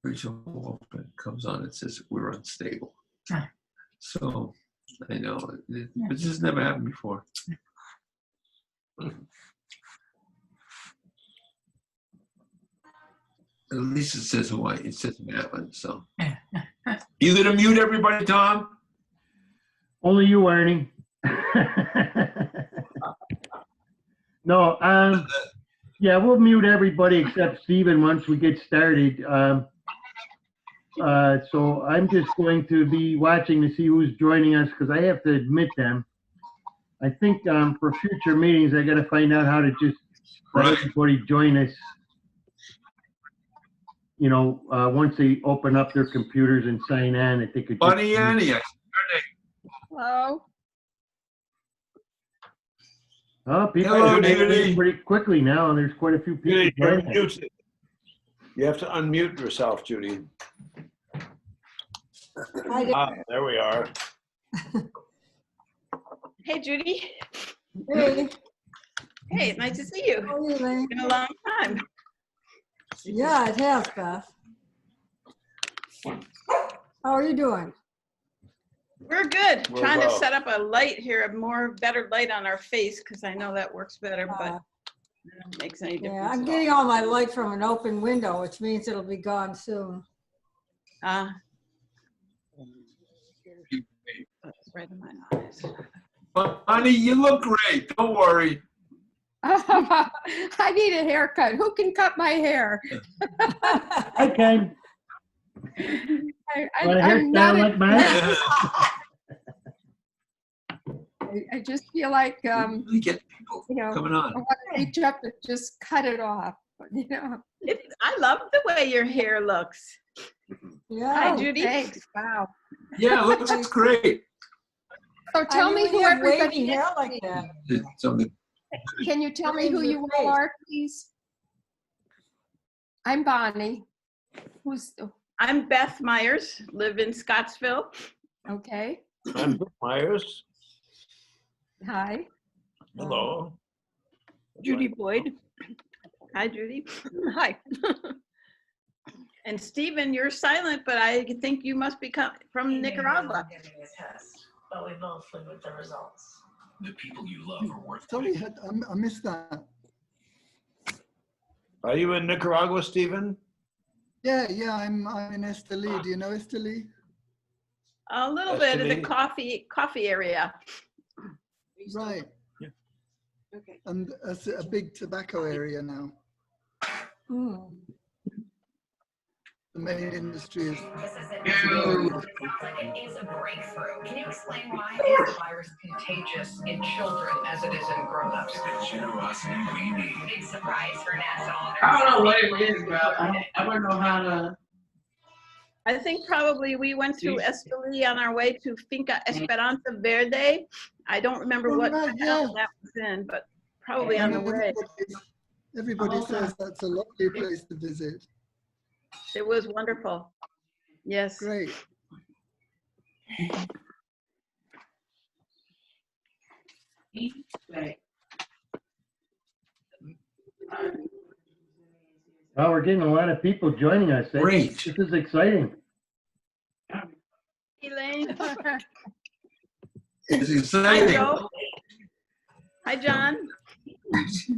Rachel Wolfman comes on and says we're unstable. So I know it just never happened before. At least it says Hawaii. It says Matlin. So you gonna mute everybody, Tom? Only you, Arnie. No, yeah, we'll mute everybody except Stephen once we get started. So I'm just going to be watching to see who's joining us because I have to admit them. I think for future meetings, I got to find out how to just let everybody join us. You know, once they open up their computers and sign on, I think it. Bunny Annie. Hello. Oh, people Hello, are joining Judy. pretty quickly now, and there's quite a few people Judy, you're joining us. muted. You have to unmute yourself, Judy. There we are. Hey, Judy. Hey, Hey, nice to see you. how are you, Elaine? It's been a long time. Yeah, it has, Beth. How are you doing? We're good. We're Trying to well. set up a light here, a better light on our face, because I know that works better, but it don't makes any difference. Yeah, I'm getting all my light from an open window, which means it'll be gone soon. It's right in my eyes. Bunny, you look great. Don't worry. I need a haircut. Who can cut my hair? I can. Want a I'm not hairstyle like mine? I just feel like, We get people you know, coming I on. want to reach up and just cut it off. You know. I love the way your hair looks. Yeah. Hi, Judy. Thanks. Wow. Yeah, it looks great. So tell me who have wavy everybody hair is. like that. It's on the Can you tell me who Change your you face. are, please? I'm Bonnie. Who's I'm Beth Myers, live in Scottsville. okay? I'm Bill Myers. Hi. Hello. Judy Boyd. Hi, Judy. Hi. And Stephen, you're silent, but I think you must be from Nicaragua. But we both live with the results. The people you love are worth. Sorry, I missed that. Are you in Nicaragua, Stephen? Yeah, I'm in Esteli. Do you know Esteli? A little bit of the Destiny. coffee area. Right. Yeah. Okay. And it's a big tobacco area now. Mm. The main industry is. This is it. Sounds like it is a breakthrough. Can you explain why is the virus contagious in children as it is in grown-ups? The generosity we need. Big surprise for national. I don't know what it is, but I don't know how to. I think probably we went through Esteli on our way to Finca Esperanza Verde. I don't remember Oh, what right, town yeah. that was in, but probably on the way. Everybody says that's a lovely place to visit. It was wonderful. Yes. Great. Oh, we're getting a lot of people joining us. Great. This is exciting. Elaine. It's Hi, exciting. Joe. Hi, John.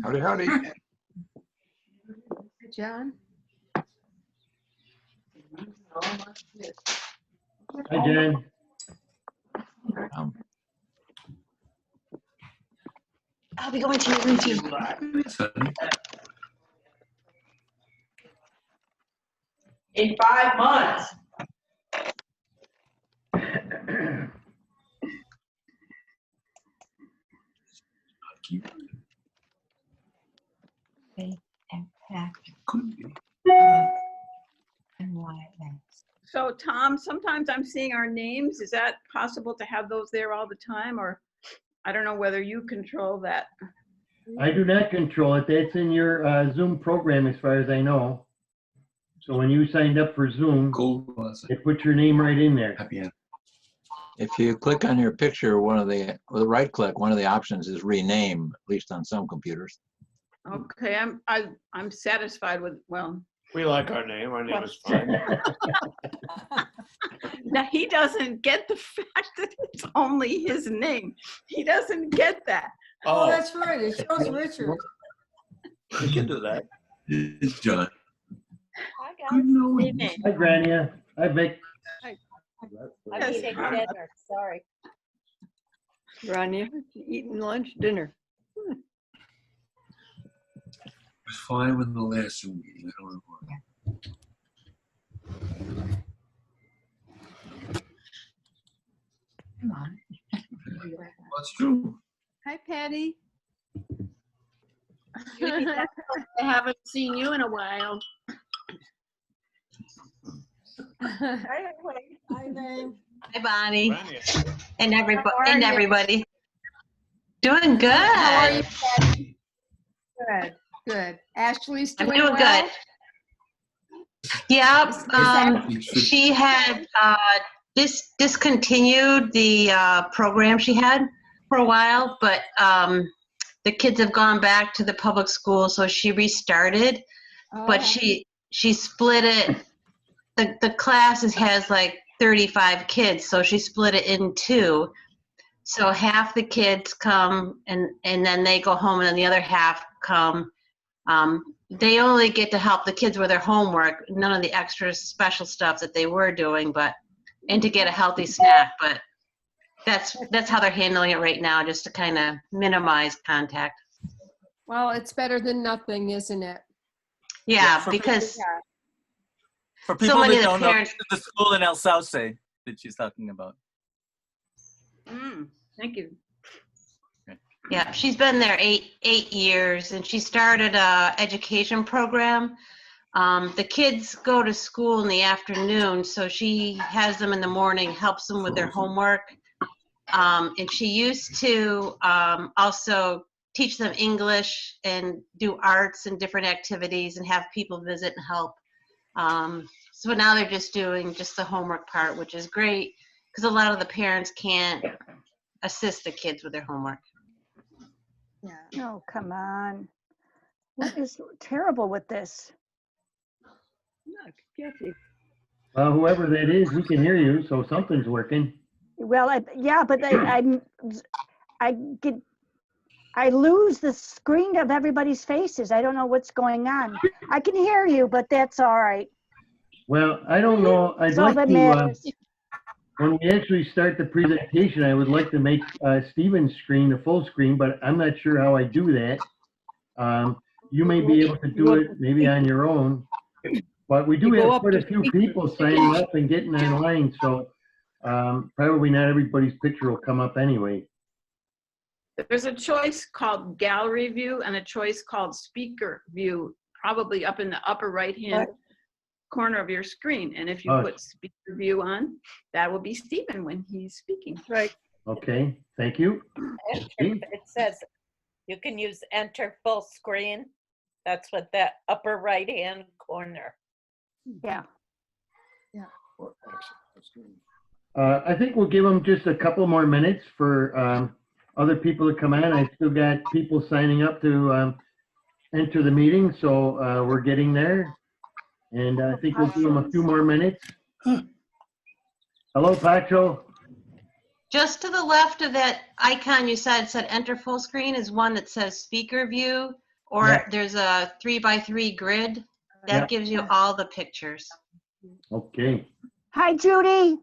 Howdy, howdy. John. Hi, Jen. I'll be going to your room too. Sonny. In 5 months. Could be. So Tom, sometimes I'm seeing our names. Is that possible to have those there all the time? Or I don't know whether you control that. I do not control it. That's in your Zoom program as far as I know. So when you signed up for Zoom, Gold blessing. it put your name right in there. Happy end. If you click on your picture, one of the right click, one of the options is rename, at least on some computers. Okay, I'm satisfied with, well, We like our name. Our name is fine. Now, he doesn't get the fact that it's only his name. He doesn't get that. Oh, Oh, that's right. It shows Richard. we can do that. It's John. Hi, Good guys. knowing you. Hi, Grania. Hi, Vic. I'm eating dinner, sorry. Rania, eating lunch, dinner. It was fine with the last Zoom meeting. I don't know why. Come on. That's true. Hi, Patty. I haven't seen you in a while. Hi, Dave. Hi, Bonnie, Grania. and everybody. How are And you? everybody. Doing good. How are you, Patty? Good, good. Ashley's I'm doing doing well? good. Yep. Is She had discontinued the program she had for a while, but the kids have gone back to the public school, so she restarted. But Oh, she split it. The classes has like 35 kids, so she split it in two. So half the kids come and then they go home, and then the other half come. They only get to help the kids with their homework, none of the extra special stuff that they were doing, and to get a healthy snack. But that's how they're handling it right now, just to kind of minimize contact. well, it's better than nothing, isn't it? Yeah, for because For people many that of the don't know, parents- this is the school in El Sauce that she's talking about. Thank you. yeah, she's been there eight years, and she started a education program. The kids go to school in the afternoon, so she has them in the morning, helps them with their homework. And she used to also teach them English and do arts and different activities and have people visit and help. So now they're just doing just the homework part, which is great because a lot of the parents can't assist the kids with their homework. Yeah. Oh, come on. What is terrible with this? Look, Jesse. Whoever that is, we can hear you, so something's working. Well, yeah, but I lose the screen of everybody's faces. I don't know what's going on. I can hear you, but that's all right. Well, I don't know. I'd That's all like that to, matters. when we actually start the presentation, I would like to make Stephen's screen the full screen, but I'm not sure how I do that. You may be able to do it maybe on your own, but we do You go have up quite a to few speak- people signing up and getting online, so probably not everybody's picture will come up anyway. There's a choice called gallery view and a choice called speaker view, probably up in the upper right-hand corner of your screen. And if you Oh. put speaker view on, that will be Stephen when he's speaking. Right. Okay, thank you. It says you can use enter full screen. That's what that upper right-hand corner. Yeah. I think we'll give them just a couple more minutes for other people to come in. I still got people signing up to enter the meeting, so we're getting there. And I think we'll give them a few more minutes. Hello, Pacho. Just to the left of that icon you said enter full screen is one that says speaker view, or Yeah. there's a 3x3 grid that Yeah. gives you all the pictures. Okay. Hi, Judy.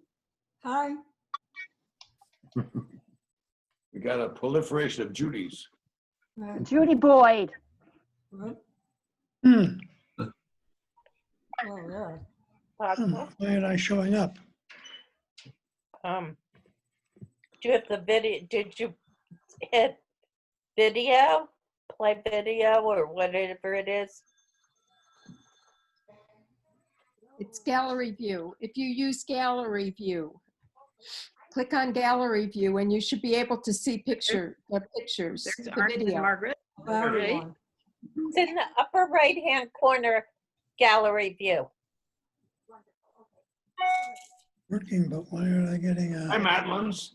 Hi. We got a proliferation of Judys. Judy Boyd. What? Oh, yeah. Why aren't I showing up? Do you have the video? Did you hit video, play video, or whatever it is? It's gallery view. If you use gallery view, click on gallery view and you should be able to see the pictures, There's the Arnie and video. Margaret. Found Great. one. It's in the upper right-hand corner, gallery view. Working, but why aren't I getting Hi, a? Madeline's.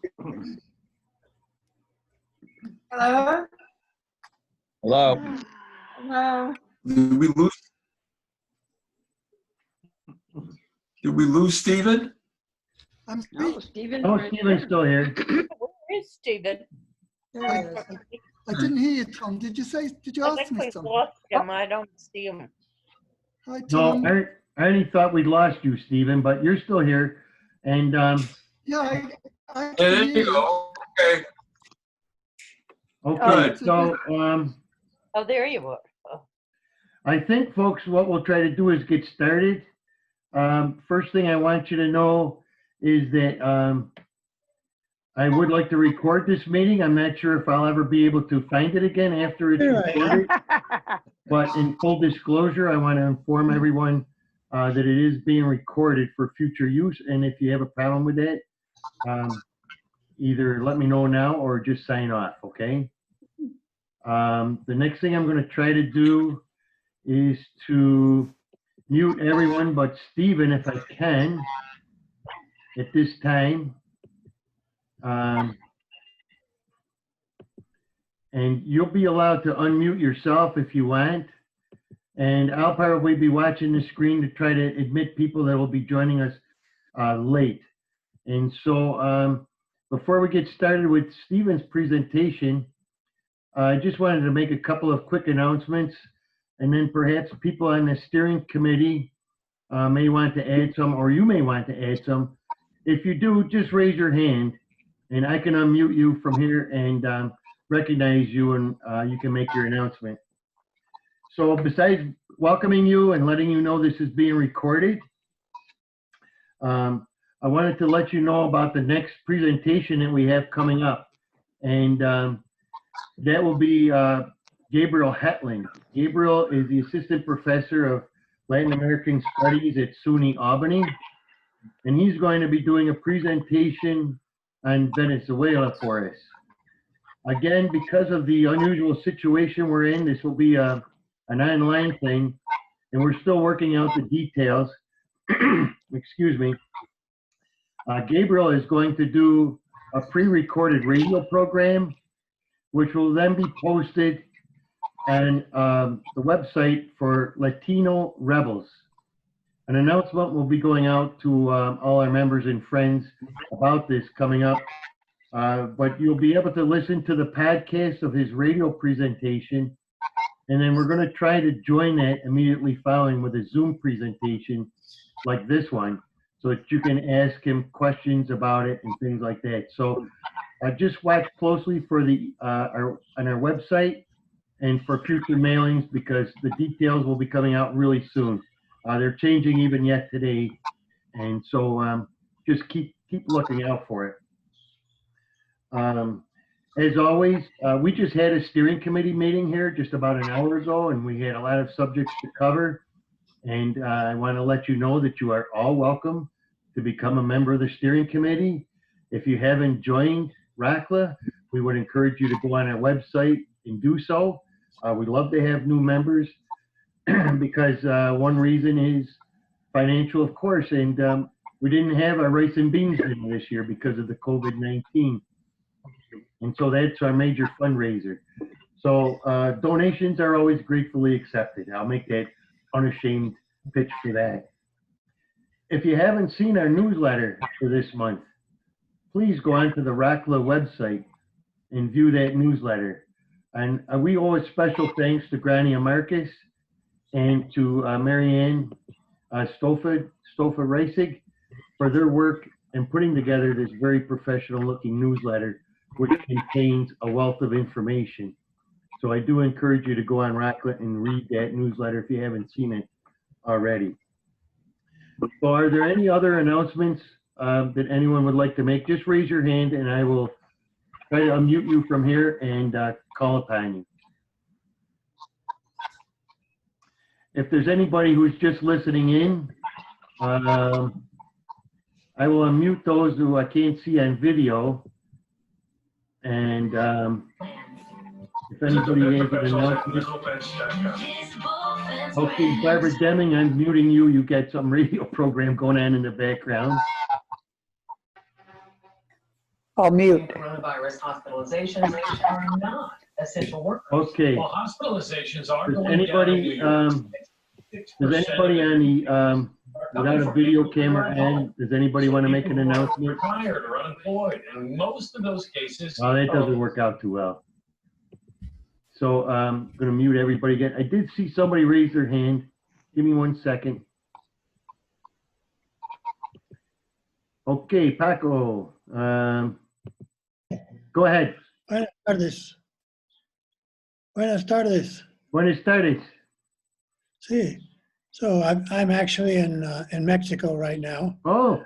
Hello? Hello. Hello? Did we lose? Did we lose Stephen? I'm No, speaking. Stephen. Oh, Stephen's still here. Where is Stephen? There he is. I didn't hear you, Tom. Did you I ask think me we've something? lost him. I don't see him. Hi, No, Tom. I already thought we'd lost you, Stephen, but you're still here. And Yeah, I There can hear you go. Okay. okay, Good. so Oh, there you are. Oh. I think, folks, what we'll try to do is get started. First thing I want you to know is that I would like to record this meeting. I'm not sure if I'll ever be able to find it again after it's recorded. But in full disclosure, I want to inform everyone that it is being recorded for future use. And if you have a problem with that, either let me know now or just sign off, okay? The next thing I'm going to try to do is to mute everyone but Stephen if I can at this time. And you'll be allowed to unmute yourself if you want. And I'll probably be watching the screen to try to admit people that will be joining us late. And so before we get started with Stephen's presentation, I just wanted to make a couple of quick announcements, and then perhaps people on the steering committee may want to add some, or you may want to add some. If you do, just raise your hand and I can unmute you from here and recognize you, and you can make your announcement. So besides welcoming you and letting you know this is being recorded, I wanted to let you know about the next presentation that we have coming up. And that will be Gabriel Hetland. Gabriel is the assistant professor of Latin American Studies at SUNY Albany. And he's going to be doing a presentation on Venezuela for us. Again, because of the unusual situation we're in, this will be an online thing, and we're still working out the details. Excuse me. Gabriel is going to do a pre-recorded radio program, which will then be posted on the website for Latino Rebels. An announcement will be going out to all our members and friends about this coming up. But you'll be able to listen to the podcast of his radio presentation. And then we're going to try to join that immediately following with a Zoom presentation like this one, so that you can ask him questions about it and things like that. So just watch closely for the on our website and for future mailings, because the details will be coming out really soon. They're changing even yet today. And so just keep looking out for it. As always, we just had a steering committee meeting here just about an hour ago, and we had a lot of subjects to cover. And I want to let you know that you are all welcome to become a member of the steering committee. If you haven't joined ROCLA, we would encourage you to go on our website and do so. We'd love to have new members because one reason is financial, of course, and we didn't have our rice and beans dinner this year because of the COVID-19. And so that's our major fundraiser. So donations are always gratefully accepted. I'll make that unashamed pitch for that. If you haven't seen our newsletter for this month, please go onto the ROCLA website and view that newsletter. And we owe a special thanks to Grania Marcus and to Marianne Stofa-Reisig for their work in putting together this very professional looking newsletter, which contains a wealth of information. So I do encourage you to go on ROCLA and read that newsletter if you haven't seen it already. So are there any other announcements that anyone would like to make? Just raise your hand and I will try to unmute you from here and call upon you. If there's anybody who's just listening in, I will unmute those who I can't see on video. And if anybody has an announcement. Okay, Barbara Deming, I'm muting you. You got some radio program going on in the background. I'll mute. Coronavirus hospitalizations are not essential workers. Okay. Well, hospitalizations are Does going anybody, down. does anybody on the without a video camera in, does anybody want to make an announcement? Retired or unemployed. In most of those cases. Well, that doesn't work out too well. So I'm going to mute everybody again. I did see somebody raise their hand. Give me 1 second. Okay, Paco. Go ahead. Buenas tardes. Buenas tardes. Buenas tardes. Sí. So I'm actually in Mexico right now. Oh.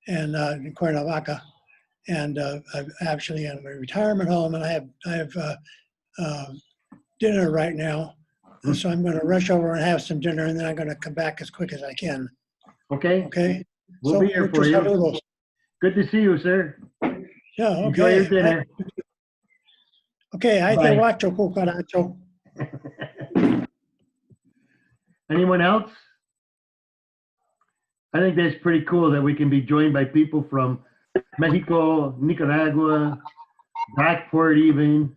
And in Cuernavaca, and I'm actually in a retirement home, and I have dinner right now. And so I'm going to rush over and have some dinner, and then I'm going to come back as quick as I can. Okay. Okay. We'll So, be here for muchos you. saludos. Good to see you, sir. Yeah. Okay. Enjoy your dinner. Okay. I Bye. te guacho, cucaracho. Anyone else? I think that's pretty cool that we can be joined by people from Mexico, Nicaragua, Blackport even.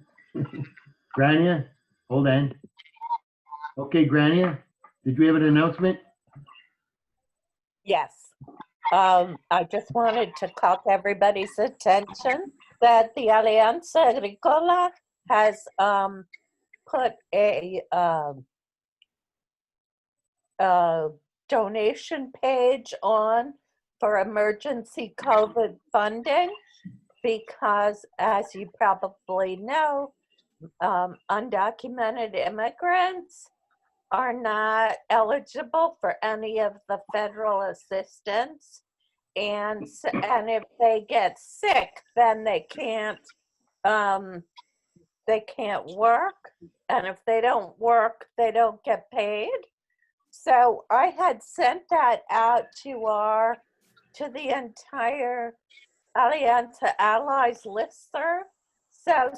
Grania, hold on. Okay, Grania, did you have an announcement? Yes. I just wanted to call to everybody's attention that the Alianza Agricola has put a donation page on for emergency COVID funding because, as you probably know, undocumented immigrants are not eligible for any of the federal assistance, and if they get sick, then they can't work, and if they don't work, they don't get paid. So I had sent that out to the entire Alianza Allies listserv. So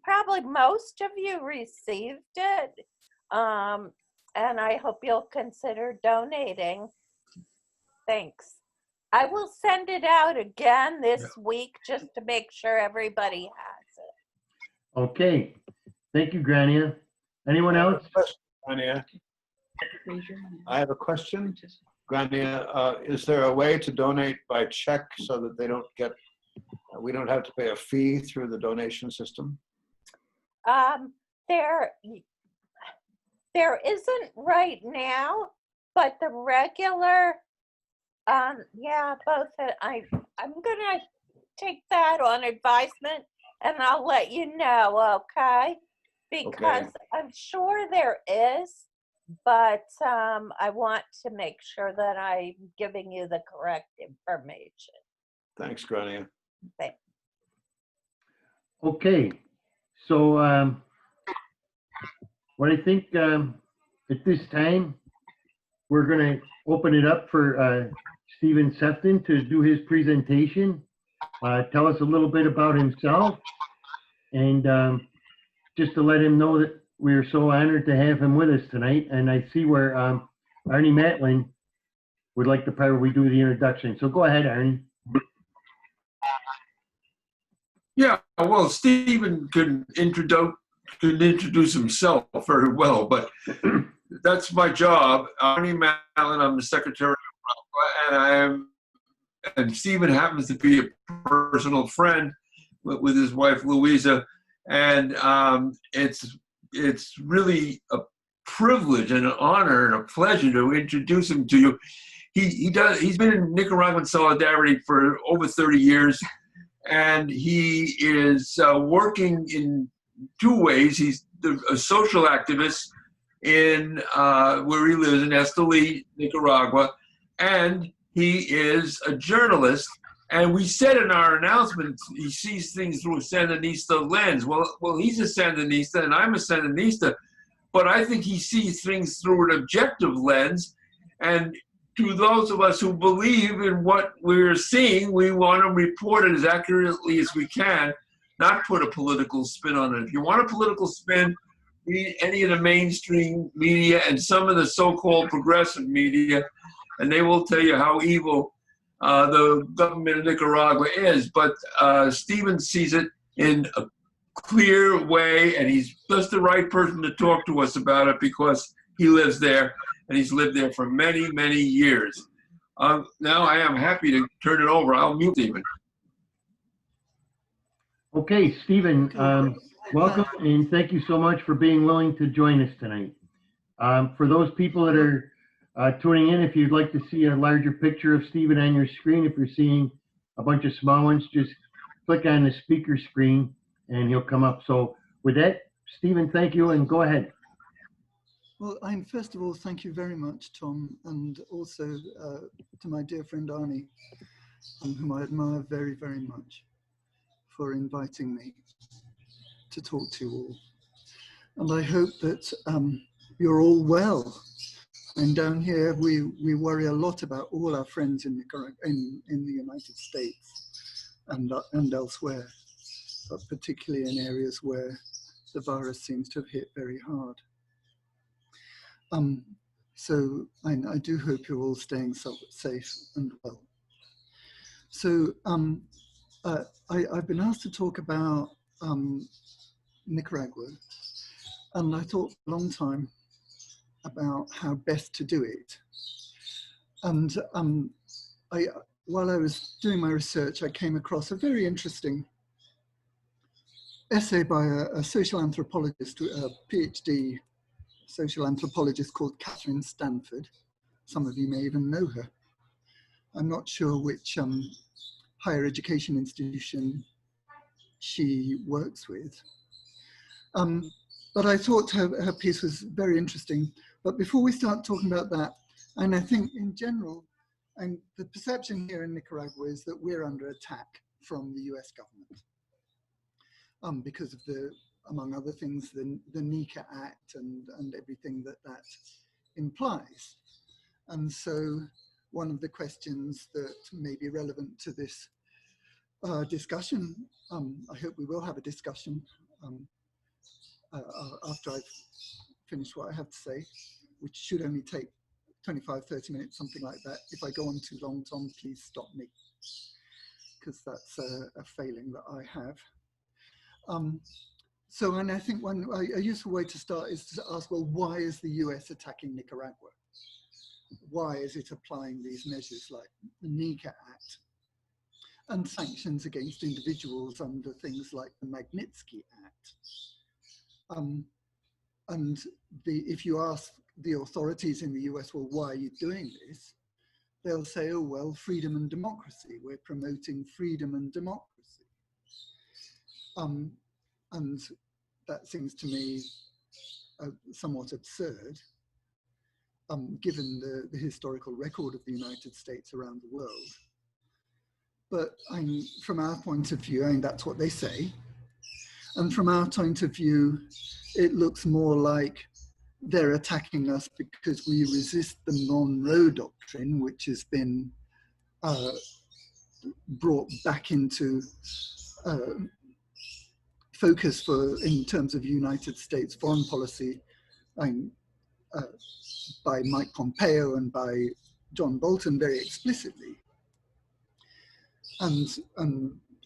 probably most of you received it. And I hope you'll consider donating. Thanks. I will send it out again this week just to make sure everybody has it. Okay. Thank you, Grania. Anyone else? Grania, I have a question. Grania, is there a way to donate by check so that they don't get, we don't have to pay a fee through the donation system? There isn't right now, but the regular, both. I'm gonna take that on advisement, and I'll let you know, okay? Because I'm sure there is, but I want to make sure that I'm giving you the correct information. Thanks, Grania. Thanks. Okay. So what I think at this time, we're going to open it up for Stephen Sefton to do his presentation, tell us a little bit about himself, and just to let him know that we are so honored to have him with us tonight. And I see where Arnie Matlin would like to probably do the introduction. So go ahead, Arnie. Yeah, well, Stephen could introduce himself very well, but that's my job. Arnie Matlin, I'm the secretary of ROCLA, and Stephen happens to be a personal friend with his wife Louisa, and it's really a privilege and an honor and a pleasure to introduce him to you. He's been in Nicaraguan Solidarity for over 30 years, and he is working in two ways. He's a social activist in where he lives in Esteli, Nicaragua, and he is a journalist. And we said in our announcement, he sees things through a Sandinista lens. Well, he's a Sandinista and I'm a Sandinista, but I think he sees things through an objective lens. And to those of us who believe in what we're seeing, we want to report it as accurately as we can, not put a political spin on it. If you want a political spin, read any of the mainstream media and some of the so-called progressive media, and they will tell you how evil the government of Nicaragua is. But Stephen sees it in a clear way, and he's just the right person to talk to us about it because he lives there. and he's lived there for many, many years. Now I am happy to turn it over. I'll mute Stephen. Okay, Stephen, welcome and thank you so much for being willing to join us tonight. For those people that are tuning in, if you'd like to see a larger picture of Stephen on your screen, if you're seeing a bunch of small ones, just click on the speaker screen and he'll come up. So with that, Stephen, thank you and go ahead. Well, first of all, thank you very much, Tom, and also to my dear friend Arnie, whom I admire very, very much, for inviting me to talk to you all. And I hope that you're all well. And down here, we worry a lot about all our friends in the United States and elsewhere, but particularly in areas where the virus seems to have hit very hard. So I do hope you're all staying safe and well. So I've been asked to talk about Nicaragua, and I thought for a long time about how best to do it. And while I was doing my research, I came across a very interesting essay by a social anthropologist, a PhD social anthropologist called Catherine Stanford. Some of you may even know her. I'm not sure which higher education institution she works with. But I thought her piece was very interesting. But before we start talking about that, and I think in general, and the perception here in Nicaragua is that we're under attack from the US government because of the, among other things, the NICA Act and everything that implies. And so one of the questions that may be relevant to this discussion, I hope we will have a discussion after I've finished what I have to say, which should only take 25, 30 minutes, something like that. If I go on too long, Tom, please stop me, because that's a failing that I have. So, and I think a useful way to start is to ask, well, why is the US attacking Nicaragua? Why is it applying these measures like the NICA Act and sanctions against individuals under things like the Magnitsky Act? And if you ask the authorities in the US, well, why are you doing this? They'll say, oh, well, freedom and democracy. We're promoting freedom and democracy. And that seems to me somewhat absurd, given the historical record of the United States around the world. But from our point of view, that's what they say. And from our point of view, it looks more like they're attacking us because we resist the Monroe Doctrine, which has been brought back into focus in terms of United States foreign policy by Mike Pompeo and by John Bolton very explicitly. And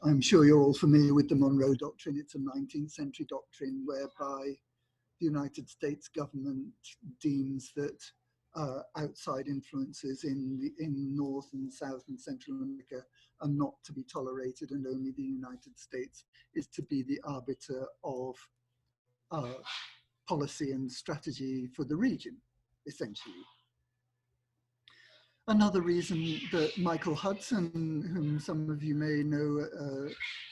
I'm sure you're all familiar with the Monroe Doctrine. It's a 19th century doctrine whereby the United States government deems that outside influences in North and South and Central America are not to be tolerated, and only the United States is to be the arbiter of policy and strategy for the region, essentially. Another reason that Michael Hudson, whom some of you may know,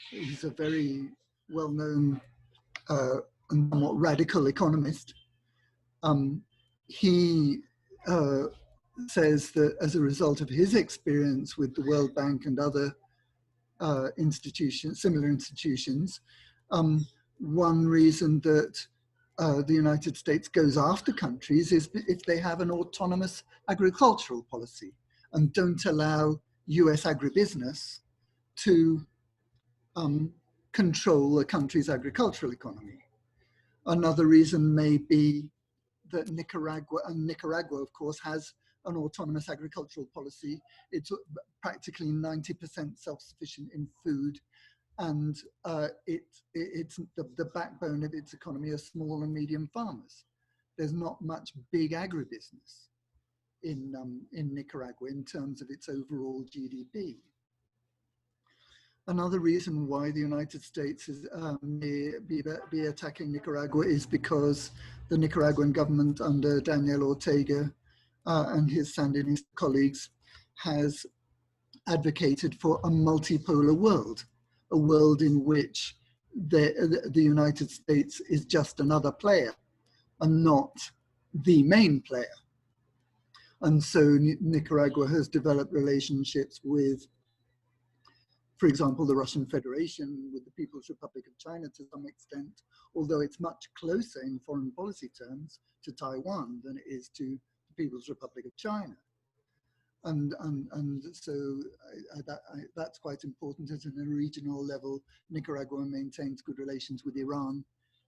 he's a very well-known and somewhat radical economist. He says that as a result of his experience with the World Bank and other institutions, similar institutions, one reason that the United States goes after countries is if they have an autonomous agricultural policy and don't allow US agribusiness to control a country's agricultural economy. Another reason may be that Nicaragua, of course, has an autonomous agricultural policy. It's practically 90% self-sufficient in food, and it's the backbone of its economy are small and medium farmers. There's not much big agribusiness. in Nicaragua in terms of its overall GDP. Another reason why the United States may be attacking Nicaragua is because the Nicaraguan government under Daniel Ortega and his Sandinista colleagues has advocated for a multipolar world, a world in which the United States is just another player and not the main player. And so Nicaragua has developed relationships with, for example, the Russian Federation, with the People's Republic of China to some extent, although it's much closer in foreign policy terms to Taiwan than it is to the People's Republic of China. And so that's quite important. At a regional level, Nicaragua maintains good relations with Iran,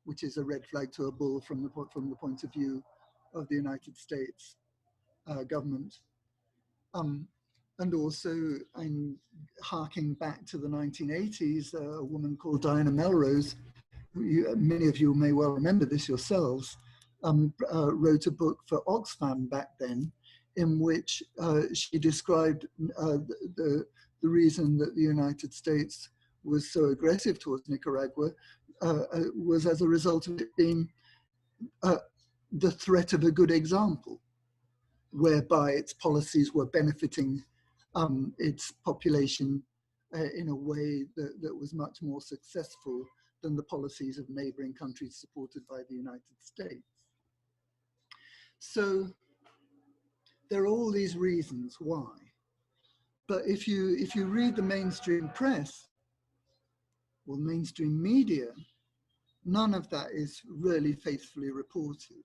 which is a red flag to a bull from the point of view of the United States government. And also, I'm harking back to the 1980s, a woman called Diana Melrose, who many of you may well remember this yourselves, wrote a book for Oxfam back then, in which she described the reason that the United States was so aggressive towards Nicaragua was as a result of it being the threat of a good example, whereby its policies were benefiting its population in a way that was much more successful than the policies of neighboring countries supported by the United States. So there are all these reasons why. But if you read the mainstream press or mainstream media, none of that is really faithfully reported.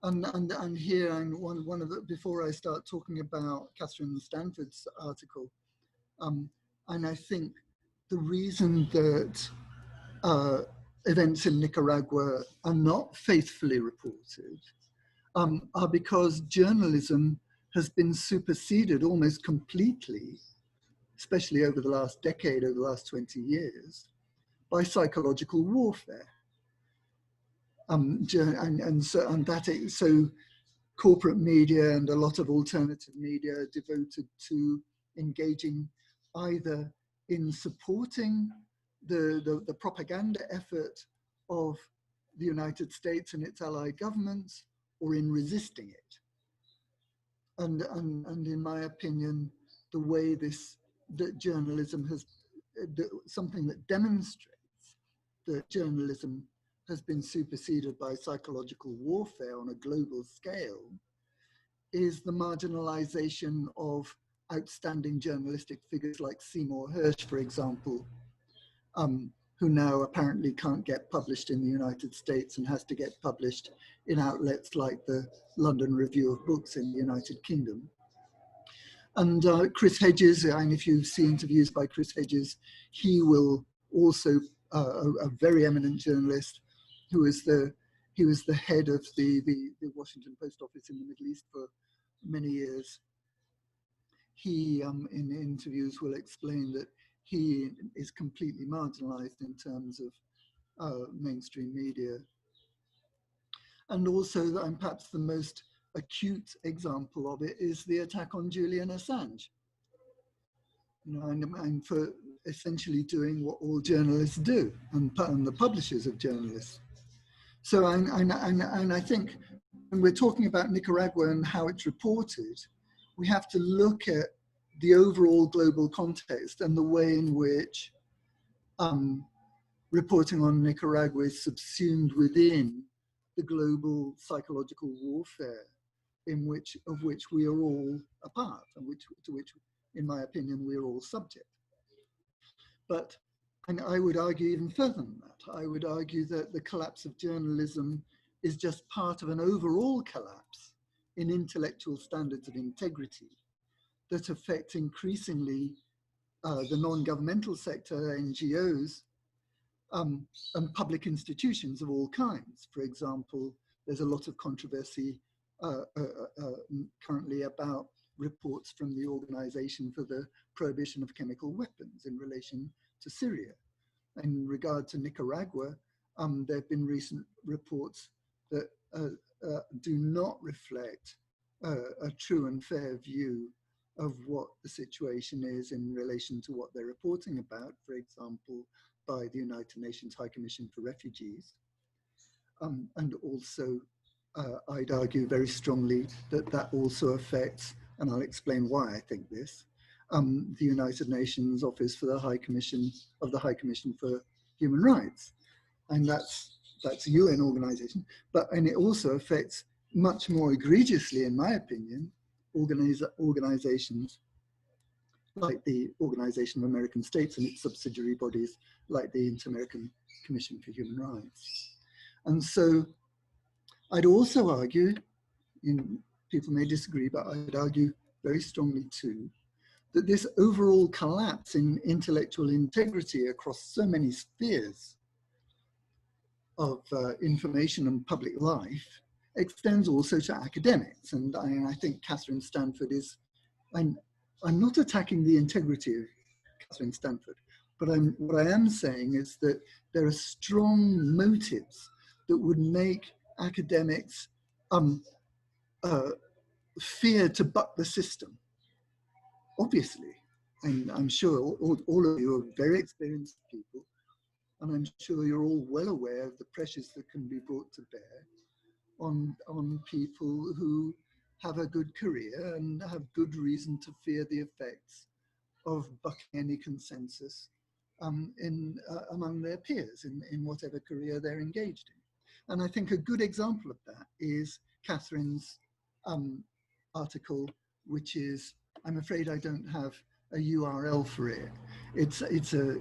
And here I'm one of the, before I start talking about Catherine Stanford's article, and I think the reason that events in Nicaragua are not faithfully reported are because journalism has been superseded almost completely, especially over the last decade, over the last 20 years, by psychological warfare. So corporate media and a lot of alternative media are devoted to engaging either in supporting the propaganda effort of the United States and its allied governments, or in resisting it. And in my opinion, the way that journalism has, something that demonstrates that journalism has been superseded by psychological warfare on a global scale is the marginalization of outstanding journalistic figures like Seymour Hersh, for example, who now apparently can't get published in the United States and has to get published in outlets like the London Review of Books in the United Kingdom. And Chris Hedges, and if you see interviews by Chris Hedges, he will also, a very eminent journalist, he was the head of the Washington Post Office in the Middle East for many years. He, in interviews, will explain that he is completely marginalized in terms of mainstream media. And also, that perhaps the most acute example of it is the attack on Julian Assange. You know, and for essentially doing what all journalists do, and the publishers of journalists. So, and I think when we're talking about Nicaragua and how it's reported, we have to look at the overall global context and the way in which reporting on Nicaragua is subsumed within the global psychological warfare of which we are all a part, and to which, in my opinion, we are all subject. But, and I would argue even further than that. I would argue that the collapse of journalism is just part of an overall collapse in intellectual standards of integrity that affect increasingly the non-governmental sector, NGOs, and public institutions of all kinds. For example, there's a lot of controversy currently about reports from the Organization for the Prohibition of Chemical Weapons in relation to Syria. In regard to Nicaragua, there have been recent reports that do not reflect a true and fair view of what the situation is in relation to what they're reporting about, for example, by the United Nations High Commission for Refugees. And also, I'd argue very strongly that that also affects, and I'll explain why I think this, the United Nations Office for the High Commission for Human Rights. And that's a UN organization, and it also affects much more egregiously, in my opinion, organizations like the Organization of American States and its subsidiary bodies like the Inter-American Commission for Human Rights. And so I'd also argue, people may disagree, but I'd argue very strongly too, that this overall collapse in intellectual integrity across so many spheres of information and public life extends also to academics. And I think Catherine Stanford is, I'm not attacking the integrity of Catherine Stanford, but what I am saying is that there are strong motives that would make academics fear to buck the system. Obviously, and I'm sure all of you are very experienced people, and I'm sure you're all well aware of the pressures that can be brought to bear on people who have a good career and have good reason to fear the effects of bucking any consensus among their peers in whatever career they're engaged in. And I think a good example of that is Catherine's article, which is, I'm afraid I don't have a URL for it. It's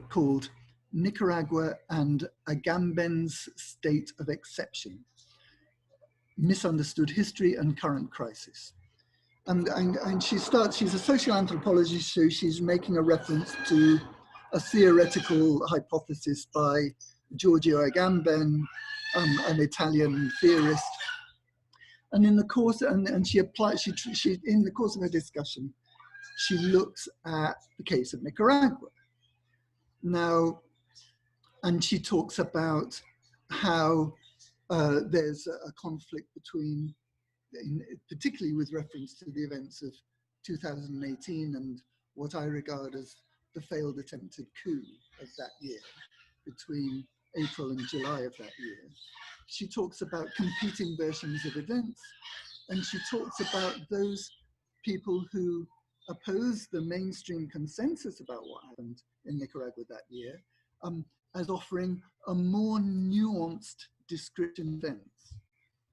called Nicaragua and Agamben's State of Exception, Misunderstood History and Current Crisis. And she's a social anthropologist, so she's making a reference to a theoretical hypothesis by Giorgio Agamben, an Italian theorist. And in the course, in the course of her discussion, she looks at the case of Nicaragua. Now, and she talks about how there's a conflict between, particularly with reference to the events of 2018 and what I regard as the failed attempted coup of that year, between April and July of that year. She talks about competing versions of events, and she talks about those people who oppose the mainstream consensus about what happened in Nicaragua that year as offering a more nuanced description of events.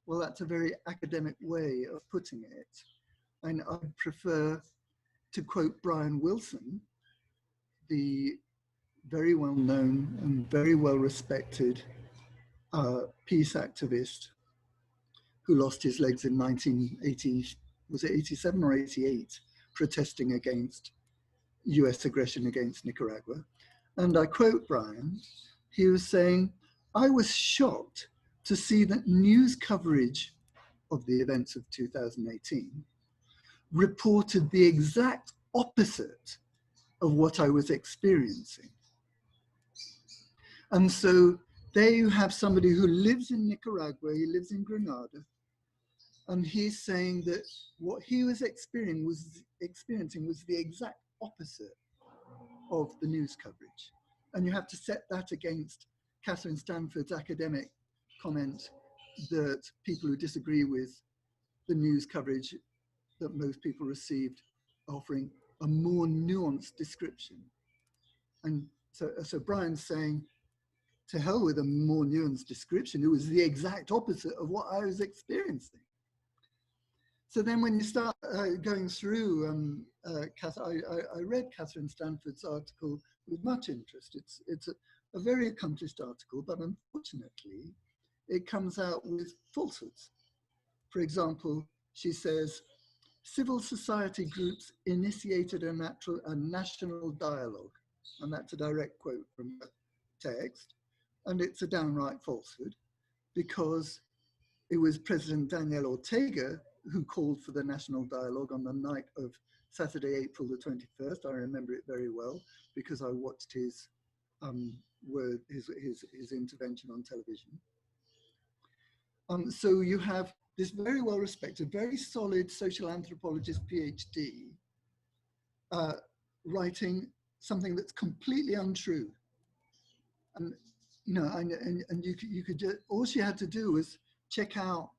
Well, that's a very academic way of putting it. And I prefer to quote Brian Wilson, the very well-known and very well-respected peace activist who lost his legs in 1980, was it 87 or 88, protesting against US aggression against Nicaragua. And I quote Brian, he was saying, "I was shocked to see that news coverage of the events of 2018 reported the exact opposite of what I was experiencing." And so there you have somebody who lives in Nicaragua, he lives in Grenada, and he's saying that what he was experiencing was the exact opposite of the news coverage. And you have to set that against Catherine Stanford's academic comment that people who disagree with the news coverage that most people received offering a more nuanced description. And so Brian's saying, to hell with a more nuanced description, it was the exact opposite of what I was experiencing. So then when you start going through, I read Catherine Stanford's article with much interest. It's a very accomplished article, but unfortunately, it comes out with falsehoods. For example, she says, civil society groups initiated a national dialogue. And that's a direct quote from the text. And it's a downright falsehood, because it was President Daniel Ortega who called for the national dialogue on the night of Saturday, April the 21st. I remember it very well because I watched his intervention on television. So you have this very well-respected, very solid social anthropologist PhD writing something that's completely untrue. And you know, and you could just, all she had to do was check out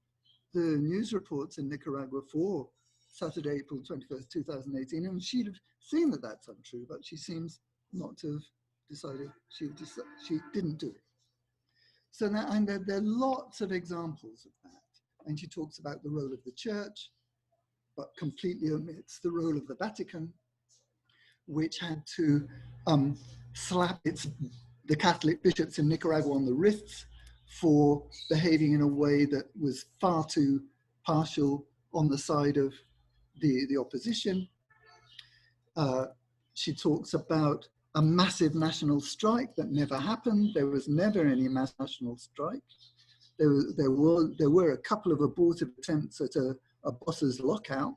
the news reports in Nicaragua for Saturday, April 21st, 2018, and she'd have seen that that's untrue, but she seems not to have decided she didn't do it. So now, and there are lots of examples of that. And she talks about the role of the church, but completely omits the role of the Vatican, which had to slap the Catholic bishops in Nicaragua on the wrists for behaving in a way that was far too partial on the side of the opposition. She talks about a massive national strike that never happened. There was never any mass national strike. There were a couple of abortive attempts at a boss's lockout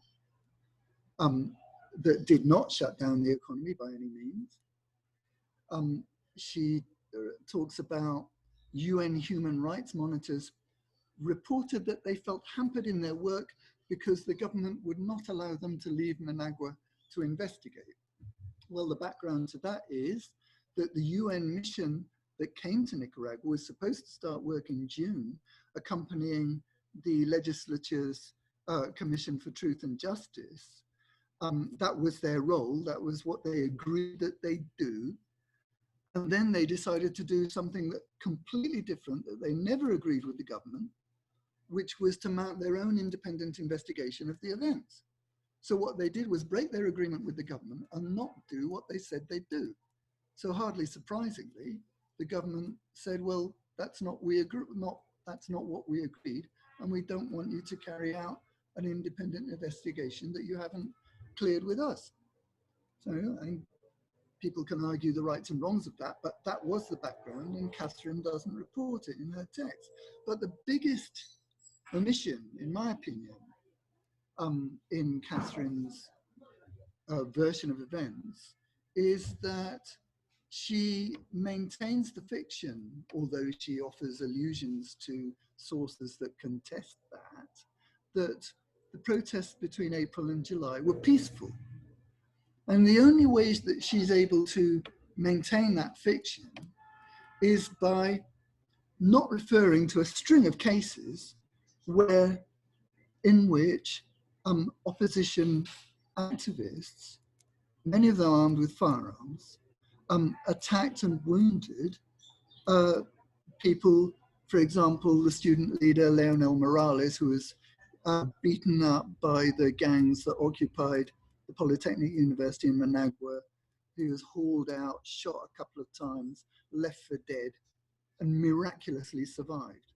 that did not shut down the economy by any means. She talks about UN human rights monitors reported that they felt hampered in their work because the government would not allow them to leave Managua to investigate. Well, the background to that is that the UN mission that came to Nicaragua was supposed to start work in June, accompanying the legislature's Commission for Truth and Justice. That was their role. That was what they agreed that they'd do. And then they decided to do something that completely different, that they never agreed with the government, which was to mount their own independent investigation of the events. So what they did was break their agreement with the government and not do what they said they'd do. So hardly surprisingly, the government said, well, that's not what we agreed, and we don't want you to carry out an independent investigation that you haven't cleared with us. So I mean, people can argue the rights and wrongs of that, but that was the background, and Catherine doesn't report it in her text. But the biggest omission, in my opinion, in Catherine's version of events is that she maintains the fiction, although she offers allusions to sources that contest that the protests between April and July were peaceful. And the only ways that she's able to maintain that fiction is by not referring to a string of cases in which opposition activists, many of them armed with firearms, attacked and wounded people. For example, the student leader, Leonel Morales, who was beaten up by the gangs that occupied the Polytechnic University in Managua. He was hauled out, shot a couple of times, left for dead, and miraculously survived.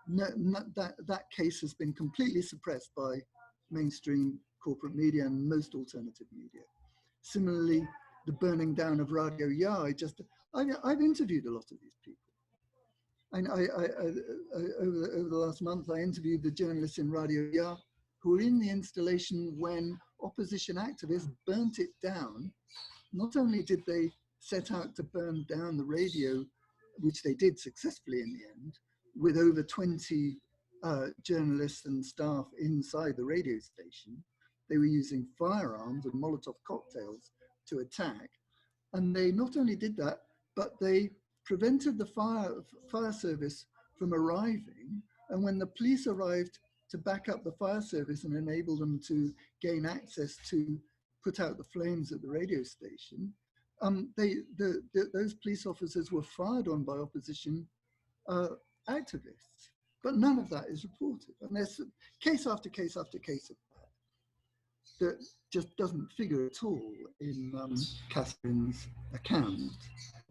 That case has been completely suppressed by mainstream corporate media and most alternative media. Similarly, the burning down of Radio Ya, I've interviewed a lot of these people. And over the last month, I interviewed the journalists in Radio Ya who were in the installation when opposition activists burnt it down. Not only did they set out to burn down the radio, which they did successfully in the end, with over 20 journalists and staff inside the radio station, they were using firearms and Molotov cocktails to attack. And they not only did that, but they prevented the fire service from arriving. And when the police arrived to back up the fire service and enable them to gain access to put out the flames at the radio station, those police officers were fired on by opposition activists. But none of that is reported. And there's case after case after case of that just doesn't figure at all in Catherine's account.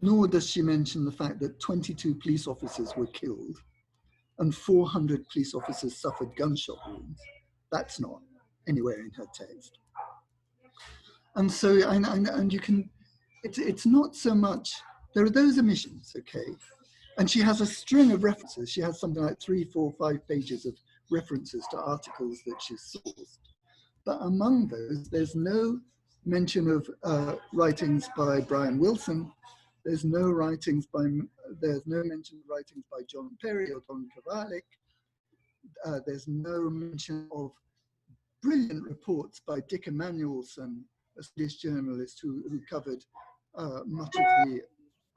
Nor does she mention the fact that 22 police officers were killed and 400 police officers suffered gunshot wounds. That's not anywhere in her text. And so, and you can, it's not so much, there are those omissions, okay? And she has a string of references. She has something like 3, 4, 5 pages of references to articles that she's sourced. But among those, there's no mention of writings by Brian Wilson. There's no mention of writings by John Perry or Don Kovalik. there's no mention of brilliant reports by Dick Emanuelson, a Swedish journalist who covered much of the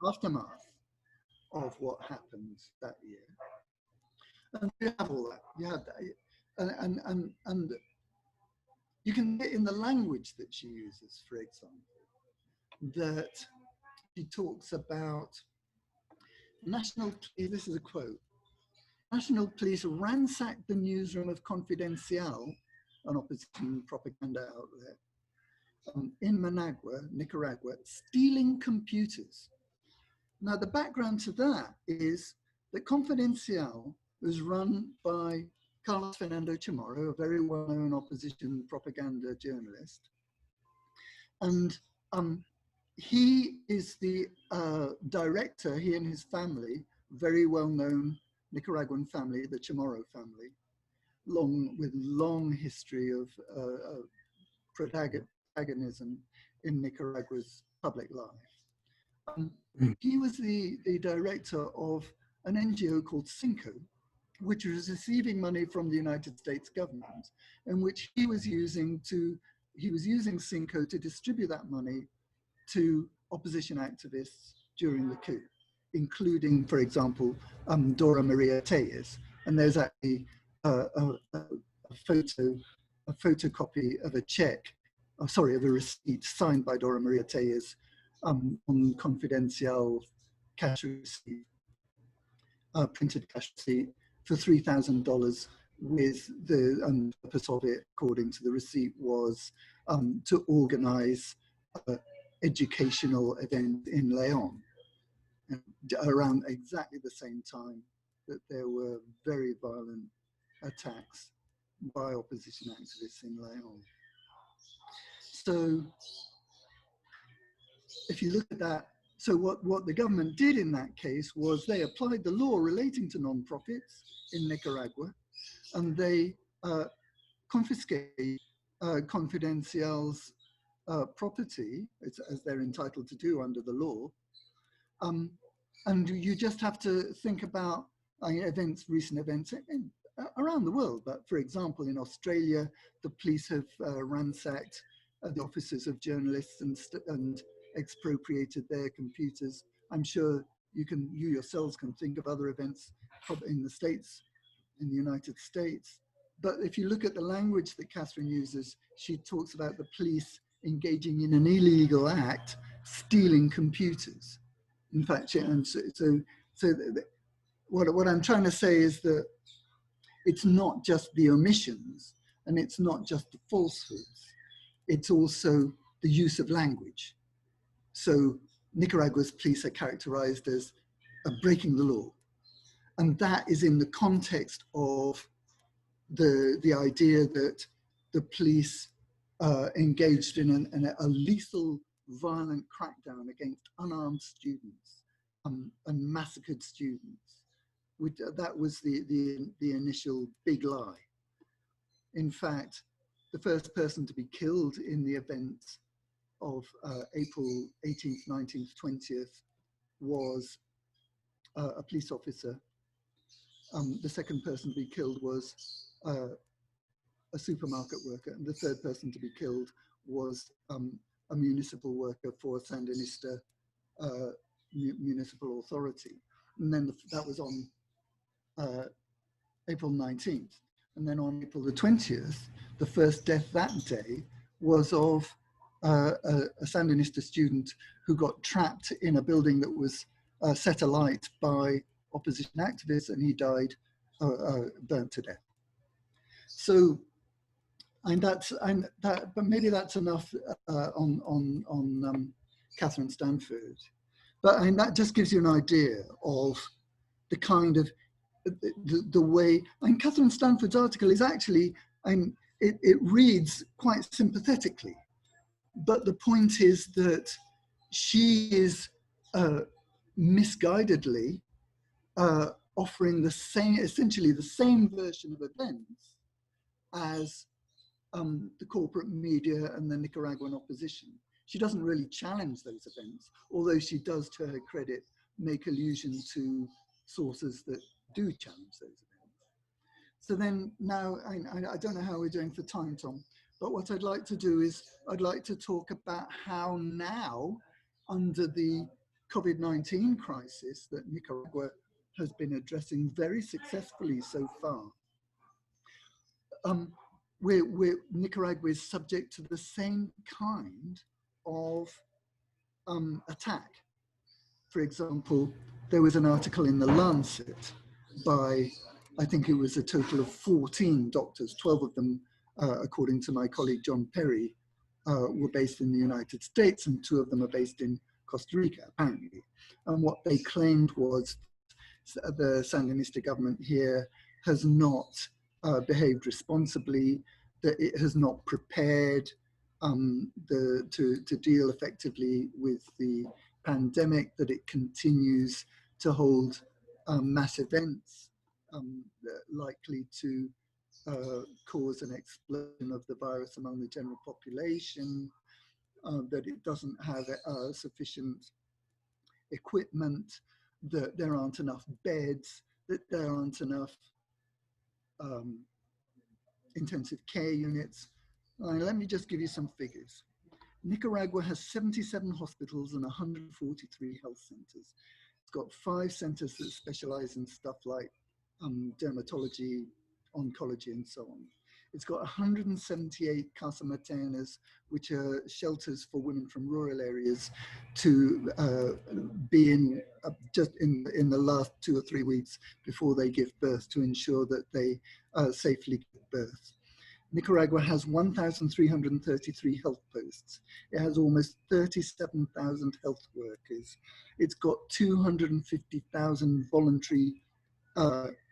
aftermath of what happened that year. And you have all that. You have that, and you can get in the language that she uses, for example, that she talks about national. This is a quote. National police ransacked the newsroom of Confidencial, an opposition propaganda outlet, in Managua, Nicaragua, stealing computers. Now, the background to that is that Confidencial was run by Carlos Fernando Chamorro, a very well-known opposition propaganda journalist. And he is the director, he and his family, very well-known Nicaraguan family, the Chamorro family, with long history of protagonism in Nicaragua's public life. He was the director of an NGO called Cinco, which was receiving money from the United States government, and which he was using Cinco to distribute that money to opposition activists during the coup, including, for example, Dora Maria Tellez. And there's actually a photocopy of a check, of a receipt signed by Dora Maria Tellez on Confidencial cash receipt, printed cash receipt for $3,000, with the purpose of it, according to the receipt, was to organize educational event in Leon, and around exactly the same time that there were very violent attacks by opposition activists in Leon. So if you look at that, so what the government did in that case was they applied the law relating to non-profits in Nicaragua, and they confiscated Confidencial's property, as they're entitled to do under the law. And you just have to think about recent events around the world. But for example, in Australia, the police have ransacked the offices of journalists and expropriated their computers. I'm sure you yourselves can think of other events in the States, in the United States. But if you look at the language that Catherine uses, she talks about the police engaging in an illegal act, stealing computers. In fact, what I'm trying to say is that it's not just the omissions and it's not just the falsehoods, it's also the use of language. So Nicaragua's police are characterized as breaking the law. And that is in the context of the idea that the police engaged in a lethal, violent crackdown against unarmed students and massacred students. That was the initial big lie. In fact, the first person to be killed in the events of April 18th, 19th, 20th was a police officer. The second person to be killed was a supermarket worker, and the third person to be killed was a municipal worker for a Sandinista municipal authority. And then that was on April 19th. And then on April the 20th, the first death that day was of a Sandinista student who got trapped in a building that was set alight by opposition activists, and he died burnt to death. So, but maybe that's enough on Catherine Stanford. But that just gives you an idea of the kind of the way. And Catherine Stanford's article is actually, it reads quite sympathetically, but the point is that she is misguidedly offering essentially the same version of events as the corporate media and the Nicaraguan opposition. She doesn't really challenge those events, although she does, to her credit, make allusion to sources that do challenge those events. So then now, I don't know how we're doing for time, Tom, but what I'd like to do is I'd like to talk about how now, under the COVID-19 crisis that Nicaragua has been addressing very successfully so far, Nicaragua is subject to the same kind of attack. For example, there was an article in The Lancet by, I think it was a total of 14 doctors, 12 of them, according to my colleague John Perry, were based in the United States, and 2 of them are based in Costa Rica, apparently. And what they claimed was the Sandinista government here has not behaved responsibly, that it has not prepared to deal effectively with the pandemic, that it continues to hold mass events likely to cause an explosion of the virus among the general population, that it doesn't have sufficient equipment, that there aren't enough beds, that there aren't enough intensive care units. Let me just give you some figures. Nicaragua has 77 hospitals and 143 health centers. It's got 5 centers that specialize in stuff like dermatology, oncology, and so on. It's got 178 casa maternas, which are shelters for women from rural areas to be in just in the last 2 or 3 weeks before they give birth, to ensure that they safely give birth. Nicaragua has 1,333 health posts. It has almost 37,000 health workers. It's got 250,000 voluntary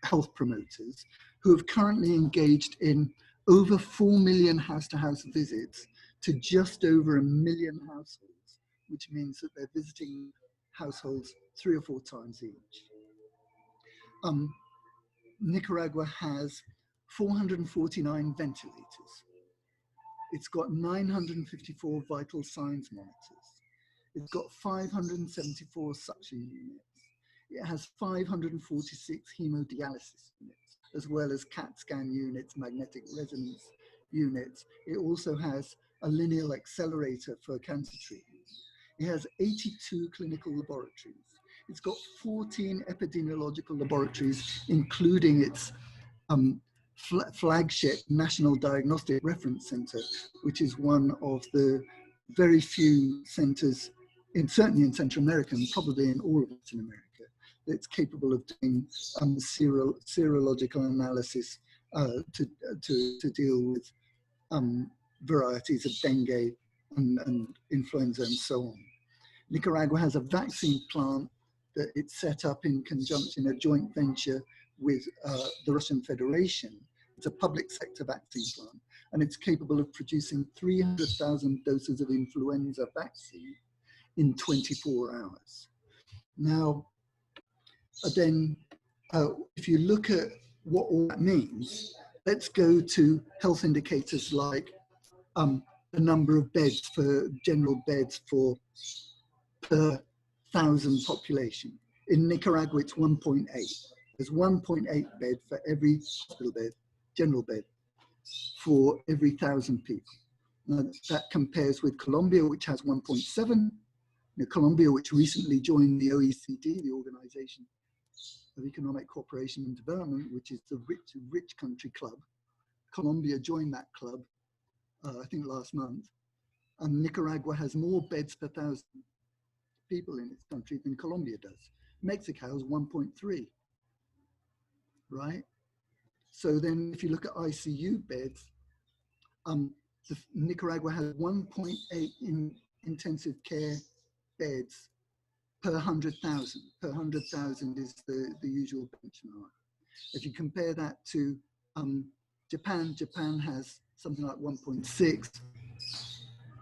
health promoters who have currently engaged in over 4 million house-to-house visits to just over 1 million households, which means that they're visiting households 3 or 4 times each. Nicaragua has 449 ventilators. It's got 954 vital signs monitors. It's got 574 suction units. It has 546 hemodialysis units, as well as CAT scan units, magnetic resonance units. It also has a lineal accelerator for cancer treatment. It has 82 clinical laboratories. It's got 14 epidemiological laboratories, including its flagship National Diagnostic Reference Center, which is one of the very few centers, certainly in Central America and probably in all of Latin America, that's capable of doing serological analysis to deal with varieties of dengue and influenza and so on. Nicaragua has a vaccine plant that it set up in conjunction, a joint venture with the Russian Federation. It's a public sector vaccine plant, and it's capable of producing 300,000 doses of influenza vaccine in 24 hours. Now, then, if you look at what all that means, let's go to health indicators like the number of beds for general beds for per 1,000 population. In Nicaragua, it's 1.8. There's 1.8 bed for every hospital bed, general bed, for every 1,000 people. Now, that compares with Colombia, which has 1.7. Colombia, which recently joined the OECD, the Organization of Economic Cooperation and Development, which is the rich country club. Colombia joined that club, I think last month. And Nicaragua has more beds per 1,000 people in its country than Colombia does. Mexico has 1.3, right? So then if you look at ICU beds, Nicaragua has 1.8 in intensive care beds per 100,000. Per 100,000 is the usual benchmark. If you compare that to Japan, Japan has something like 1.6,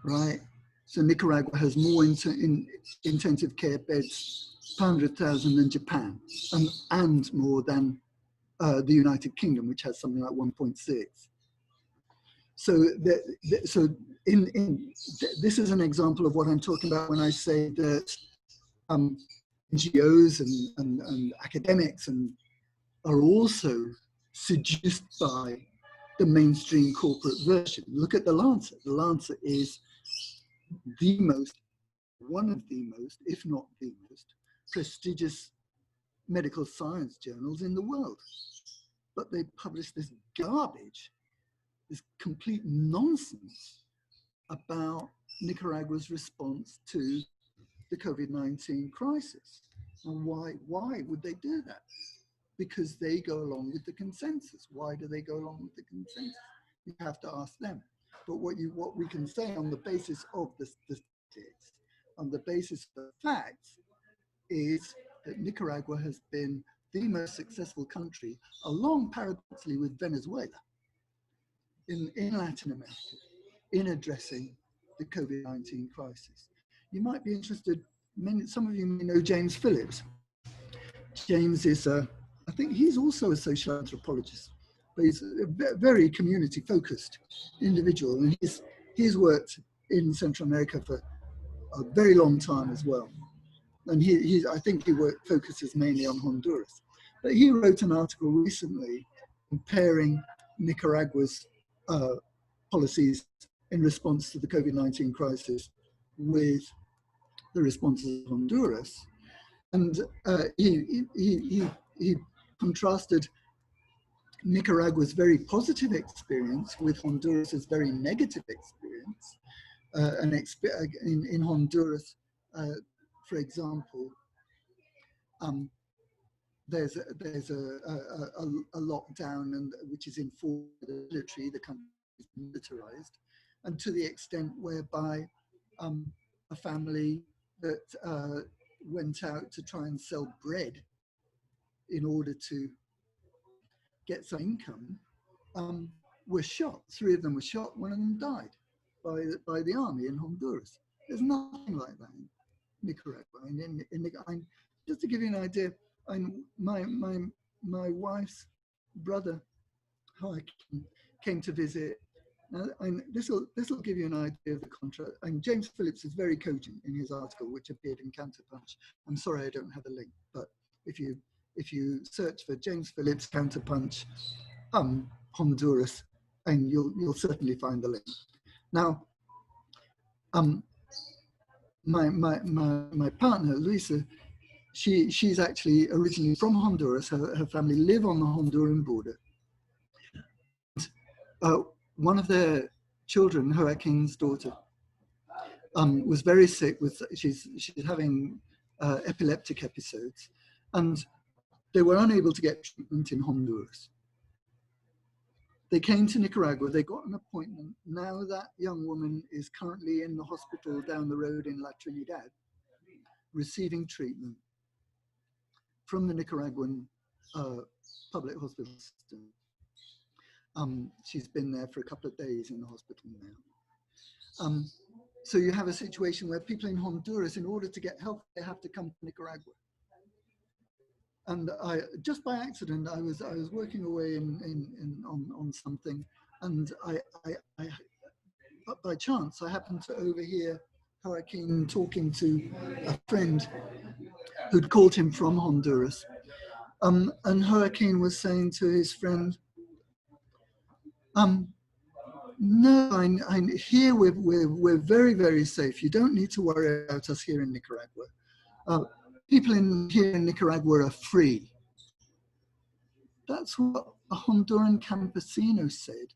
right? So Nicaragua has more intensive care beds per 100,000 than Japan, and more than the United Kingdom, which has something like 1.6. So, this is an example of what I'm talking about when I say that NGOs and academics are also seduced by the mainstream corporate version. Look at The Lancet. The Lancet is one of the most, if not the most, prestigious medical science journals in the world. But they publish this garbage, this complete nonsense about Nicaragua's response to the COVID-19 crisis. And why would they do that? Because they go along with the consensus. Why do they go along with the consensus? You have to ask them. But what we can say on the basis of the statistics, on the basis of the facts, is that Nicaragua has been the most successful country, along paradoxically with Venezuela, in Latin America, in addressing the COVID-19 crisis. You might be interested, some of you may know James Phillips. James is I think he's also a social anthropologist, but he's a very community-focused individual, and he's worked in Central America for a very long time as well. And I think he focuses mainly on Honduras. But he wrote an article recently comparing Nicaragua's policies in response to the COVID-19 crisis with the responses of Honduras. And he contrasted Nicaragua's very positive experience with Honduras's very negative experience. In Honduras, for example, there's a lockdown, which is enforced by the military. The country is militarized, and to the extent whereby a family that went out to try and sell bread in order to get some income were shot. 3 of them were shot. 1 of them died by the army in Honduras. There's nothing like that in Nicaragua. Just to give you an idea, my wife's brother came to visit. This will give you an idea of the contrast. And James Phillips is very cogent in his article, which appeared in Counterpunch. I'm sorry I don't have a link, but if you search for James Phillips Counterpunch Honduras, and you'll certainly find the link. Now, my partner Luisa, she's actually originally from Honduras. Her family live on the Honduran border. One of their children, Joaquin's daughter, was very sick. She's having epileptic episodes, and they were unable to get treatment in Honduras. They came to Nicaragua, they got an appointment. Now that young woman is currently in the hospital down the road in La Trinidad, receiving treatment from the Nicaraguan public hospital system. She's been there for a couple of days in the hospital now. So you have a situation where people in Honduras, in order to get help, they have to come to Nicaragua. And just by accident, I was working away on something, and by chance I happened to overhear Joaquin talking to a friend who'd called him from Honduras, and Joaquin was saying to his friend, "No, here we're very, very safe. You don't need to worry about us here in Nicaragua. People here in Nicaragua are free." That's what a Honduran campesino said,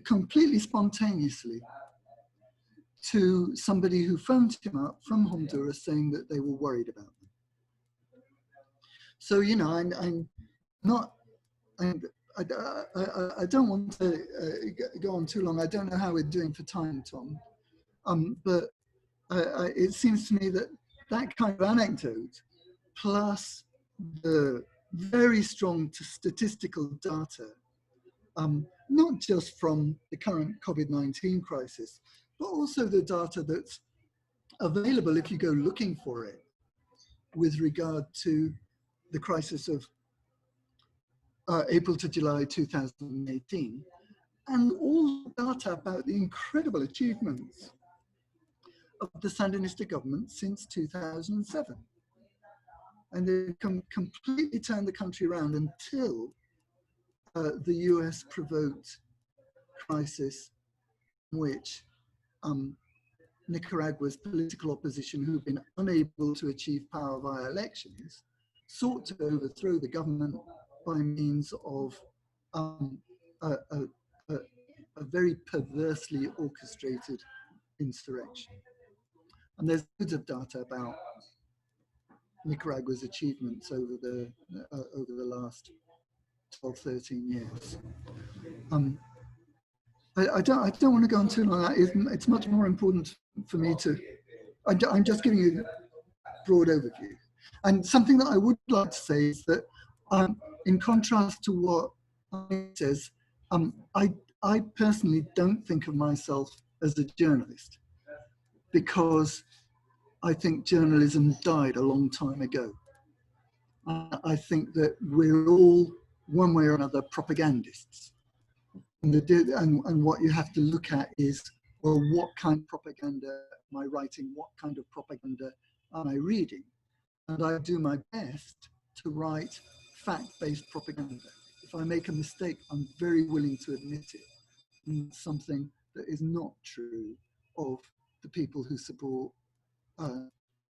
completely spontaneously, to somebody who phoned him up from Honduras saying that they were worried about them. So, you know, I'm not, I don't want to go on too long. I don't know how we're doing for time, Tom. But it seems to me that that kind of anecdote, plus the very strong statistical data, not just from the current COVID-19 crisis, but also the data that's available if you go looking for it with regard to the crisis of April to July 2018, and all the data about the incredible achievements of the Sandinista government since 2007. And they completely turned the country around until the US provoked crisis in which Nicaragua's political opposition, who've been unable to achieve power via elections, sought to overthrow the government by means of a very perversely orchestrated insurrection. And there's loads of data about Nicaragua's achievements over the last 12, 13 years. I don't want to go on too long. It's much more important for me to, I'm just giving you a broad overview. And something that I would like to say is that in contrast to what I says, I personally don't think of myself as a journalist because I think journalism died a long time ago. I think that we're all, one way or another, propagandists. And what you have to look at is, well, what kind of propaganda am I writing? What kind of propaganda am I reading? And I do my best to write fact-based propaganda. If I make a mistake, I'm very willing to admit it. And something that is not true of the people who support the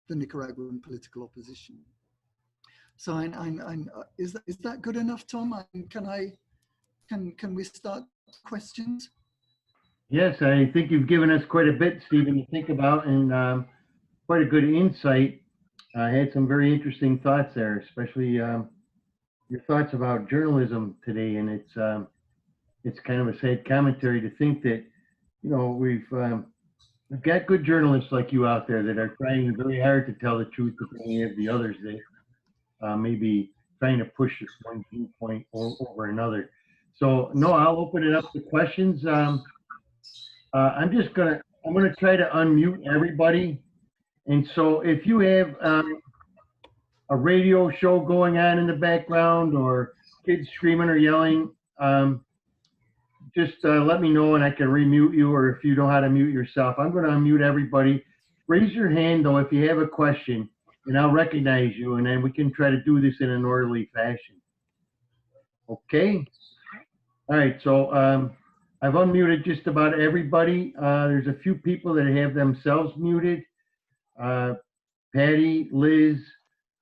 Nicaraguan political opposition. So is that good enough, Tom? Can we start questions? Yes, I think you've given us quite a bit, Stephen, to think about, and quite a good insight. I had some very interesting thoughts there, especially your thoughts about journalism today. And it's kind of a sad commentary to think that, you know, we've got good journalists like you out there that are trying very hard to tell the truth, but then we have the others that maybe trying to push this one viewpoint over another. So no, I'll open it up to questions. I'm gonna try to unmute everybody. And so if you have a radio show going on in the background or kids screaming or yelling, just let me know and I can remute you, or if you know how to mute yourself. I'm going to unmute everybody. Raise your hand though if you have a question, and I'll recognize you, and then we can try to do this in an orderly fashion. Okay? All right, so I've unmuted just about everybody. There's a few people that have themselves muted. Patty, Liz,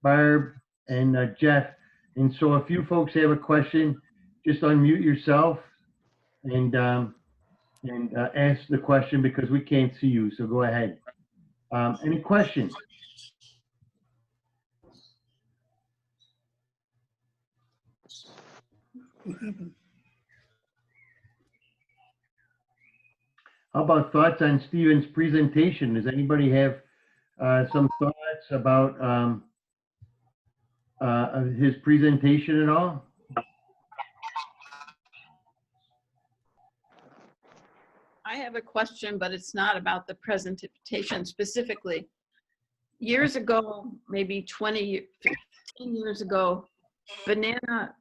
Barb, and Jeff. And so if you folks have a question, just unmute yourself and ask the question because we can't see you, so go ahead. Any questions? What happened? How about thoughts on Stephen's presentation? Does anybody have some thoughts about his presentation at all? I have a question, but it's not about the presentation specifically. Years ago, maybe 15 years ago, banana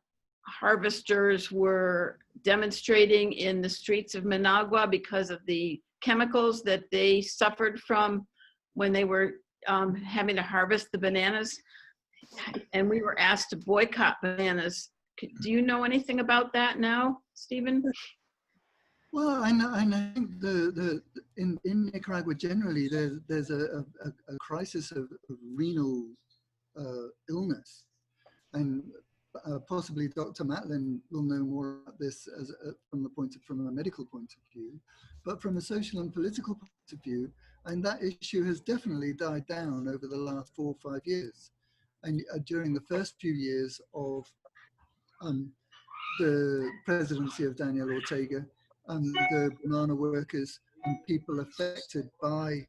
harvesters were demonstrating in the streets of Managua because of the chemicals that they suffered from when they were having to harvest the bananas. And we were asked to boycott bananas. Do you know anything about that now, Stephen? Well, I think in Nicaragua generally, there's a crisis of renal illness, and possibly Dr. Matlin will know more about this from a medical point of view, but from a social and political point of view, and that issue has definitely died down over the last 4 or 5 years. And during the first few years of the presidency of Daniel Ortega, the banana workers and people affected by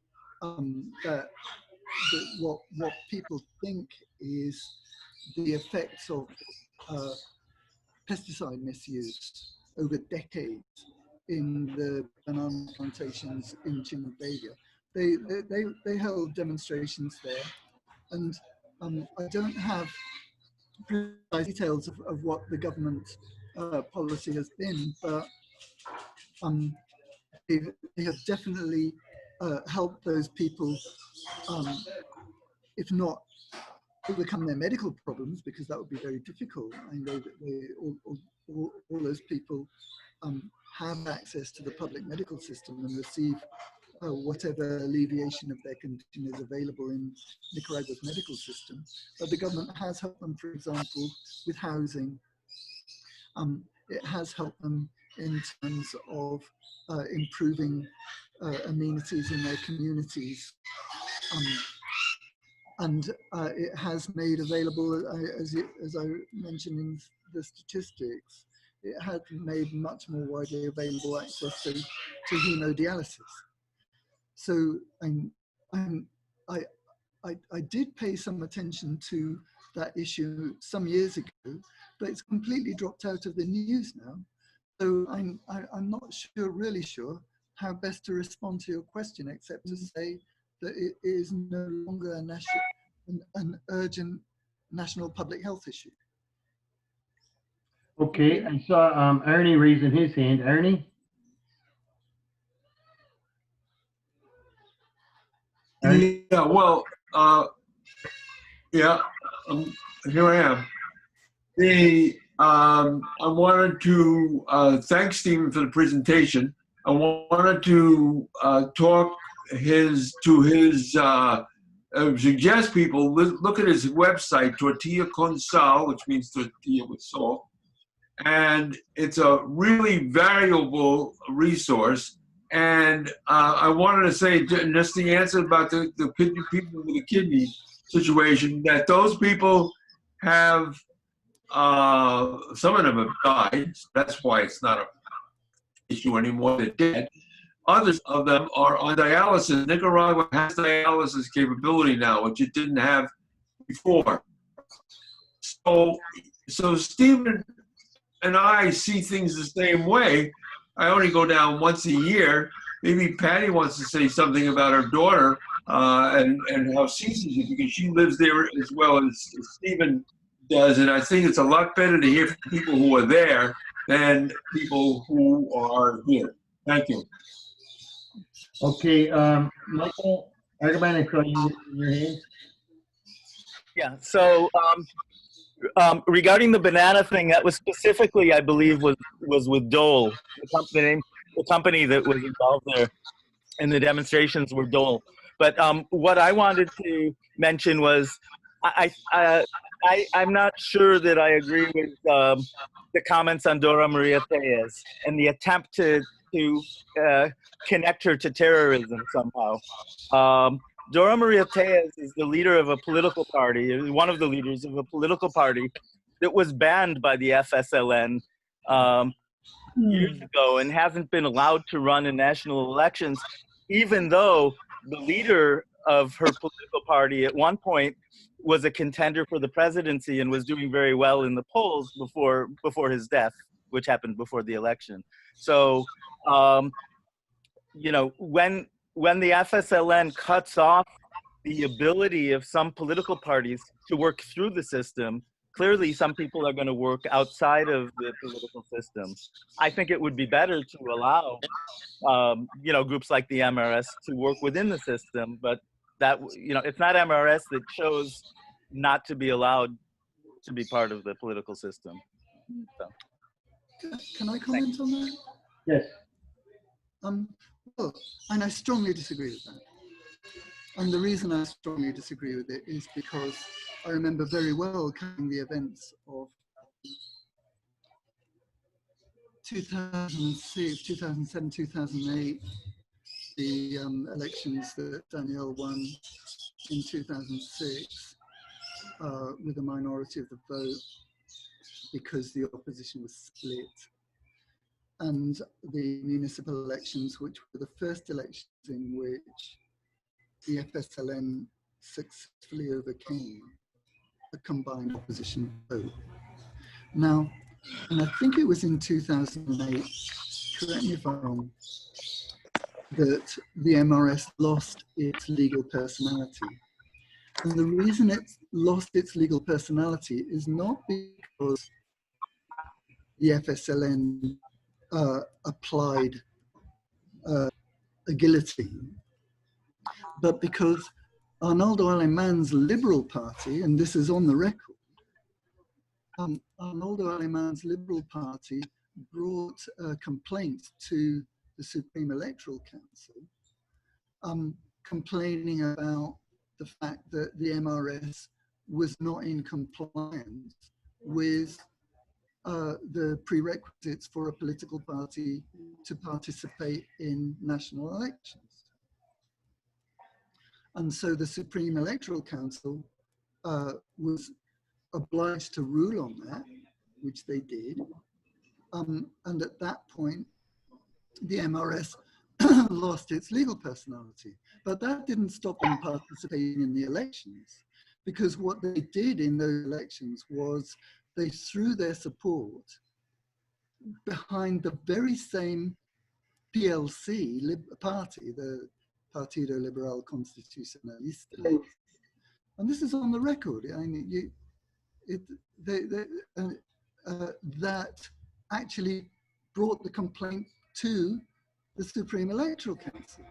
what people think is the effects of pesticide misuse over decades in the banana plantations in Chinandega. They held demonstrations there, and I don't have precise details of what the government policy has been, but they have definitely helped those people, if not overcome their medical problems, because that would be very difficult. I know that all those people have access to the public medical system and receive whatever alleviation of their condition is available in Nicaragua's medical system. But the government has helped them, for example, with housing. It has helped them in terms of improving amenities in their communities. And it has made available, as I mentioned in the statistics, it has made much more widely available access to hemodialysis. So I did pay some attention to that issue some years ago, but it's completely dropped out of the news now. So I'm not really sure how best to respond to your question, except to say that it is no longer an urgent national public health issue. Okay, I saw Ernie raising his hand. Ernie? Yeah, well, yeah, here I am. I wanted to thank Stephen for the presentation. I wanted to suggest people look at his website, Tortilla con Sal, which means tortilla with salt. And it's a really valuable resource. And I wanted to say, just the answer about the people with the kidney situation, that those people have, some of them have died. That's why it's not an issue anymore. They're dead. Others of them are on dialysis. Nicaragua has dialysis capability now, which it didn't have before. So Stephen and I see things the same way. I only go down once a year. Maybe Patty wants to say something about her daughter and how she sees it, because she lives there as well as Stephen does. And I think it's a lot better to hear from people who are there than people who are here. Thank you. Okay, Michael Argaban, I saw you in your hand. Yeah, so regarding the banana thing, that was specifically, I believe, was with Dole, the company that was involved there, and the demonstrations were Dole. But what I wanted to mention was, I'm not sure that I agree with the comments on Dora Maria Tellez and the attempt to connect her to terrorism somehow. Dora Maria Tellez is the leader of a political party, one of the leaders of a political party that was banned by the FSLN years ago and hasn't been allowed to run in national elections, even though the leader of her political party at one point was a contender for the presidency and was doing very well in the polls before his death, which happened before the election. So, you know, when the FSLN cuts off the ability of some political parties to work through the system, clearly some people are going to work outside of the political system. I think it would be better to allow, you know, groups like the MRS to work within the system, but that, you know, it's not MRS that chose not to be allowed to be part of the political system. So. Can I comment on that? Yes. Well, and I strongly disagree with that. And the reason I strongly disagree with it is because I remember very well covering the events of 2006, 2007, 2008, the elections that Danielle won in 2006 with a minority of the vote because the opposition was split. And the municipal elections, which were the first elections in which the FSLN successfully overcame a combined opposition vote. Now, and I think it was in 2008, correct me if I'm wrong, that the MRS lost its legal personality. And the reason it lost its legal personality is not because the FSLN applied a guillotine, but because Arnaldo Alemán's Liberal Party, and this is on the record, Arnaldo Alemán's Liberal Party brought a complaint to the Supreme Electoral Council, complaining about the fact that the MRS was not in compliance with the prerequisites for a political party to participate in national elections. And so the Supreme Electoral Council was obliged to rule on that, which they did. And at that point, the MRS lost its legal personality. But that didn't stop them participating in the elections, because what they did in those elections was they threw their support behind the very same PLC party, the Partido Liberal Constitucionalista. And this is on the record. I mean, that actually brought the complaint to the Supreme Electoral Council.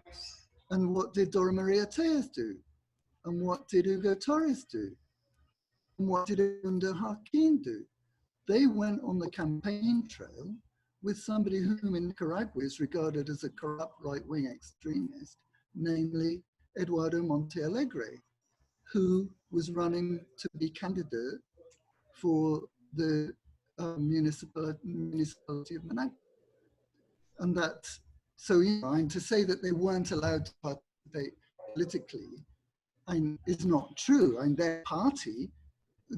And what did Dora Maria Tejas do? And what did Hugo Torres do? And what did Undo Joaquin do? They went on the campaign trail with somebody whom in Nicaragua is regarded as a corrupt right-wing extremist, namely Eduardo Montealegre, who was running to be candidate for the municipality of Managua. And that's, so and to say that they weren't allowed to participate politically is not true. And their party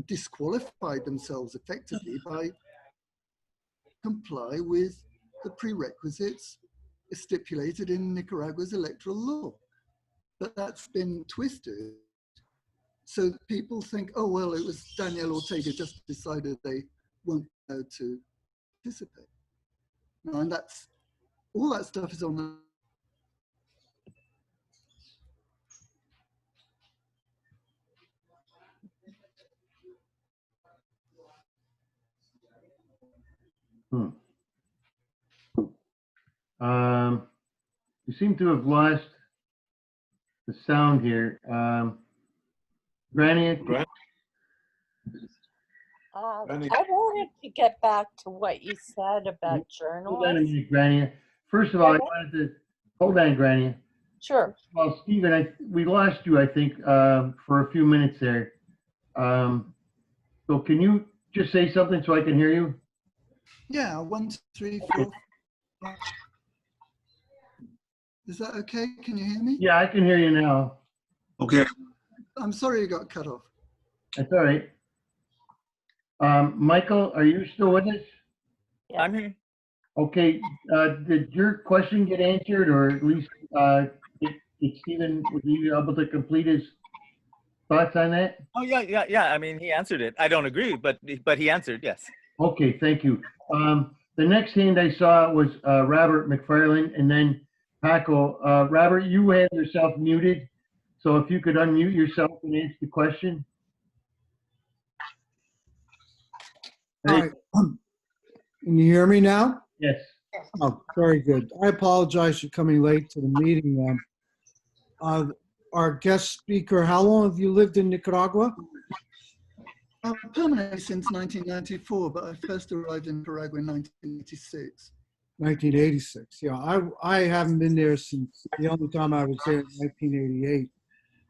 disqualified themselves effectively by comply with the prerequisites stipulated in Nicaragua's electoral law. But that's been twisted. So people think, oh, well, it was Daniel Ortega just decided they weren't allowed to participate. No, and that's, all that stuff is on the You seem to have lost the sound here. Granny? I wanted to get back to what you said about Hold on a journalists. minute, Granny. First of all, I wanted to, hold on, Granny. Sure. Well, Stephen, we lost you, I think, for a few minutes there. So can you just say something so I can hear you? Yeah, 1, 2, 3, 4. Is that okay? Can you hear me? Yeah, I can hear you now. Okay. I'm sorry you got cut off. That's all right. Michael, are you still with us? Yeah. I'm here. Okay, did your question get answered, or at least did Stephen, was he able to complete his thoughts on that? Oh, yeah. I mean, he answered it. I don't agree, but he answered, yes. Okay, thank you. The next hand I saw was Robert McFarland, and then Paco. Robert, you have yourself muted, so if you could unmute yourself and answer the question. Hi. Can you hear me now? Yes. Oh, very good. I apologize for coming late to the meeting. Our guest speaker, how long have you lived in Nicaragua? Permanently since 1994, but I first arrived in Nicaragua in 1986. 1986. Yeah, I haven't been there since the only time I was there in 1988.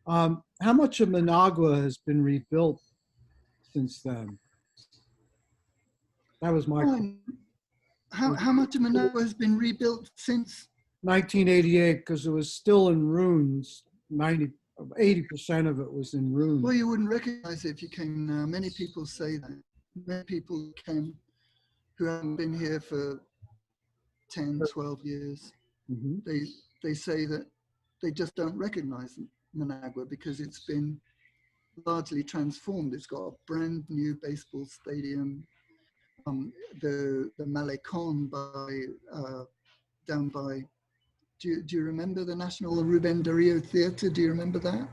How much of Managua has been rebuilt since then? That was my question. How much of Managua has been rebuilt since? 1988, because it was still in ruins. 80% of it was in ruins. Well, you wouldn't recognize it if you came now. Many people say that. Many people came who haven't been here for 10, 12 years. Mm-hmm. They say that they just don't recognize Managua because it's been largely transformed. It's got a brand new baseball stadium. The Malecon down by, do you remember the National Rubén Darío Theater? Do you remember that?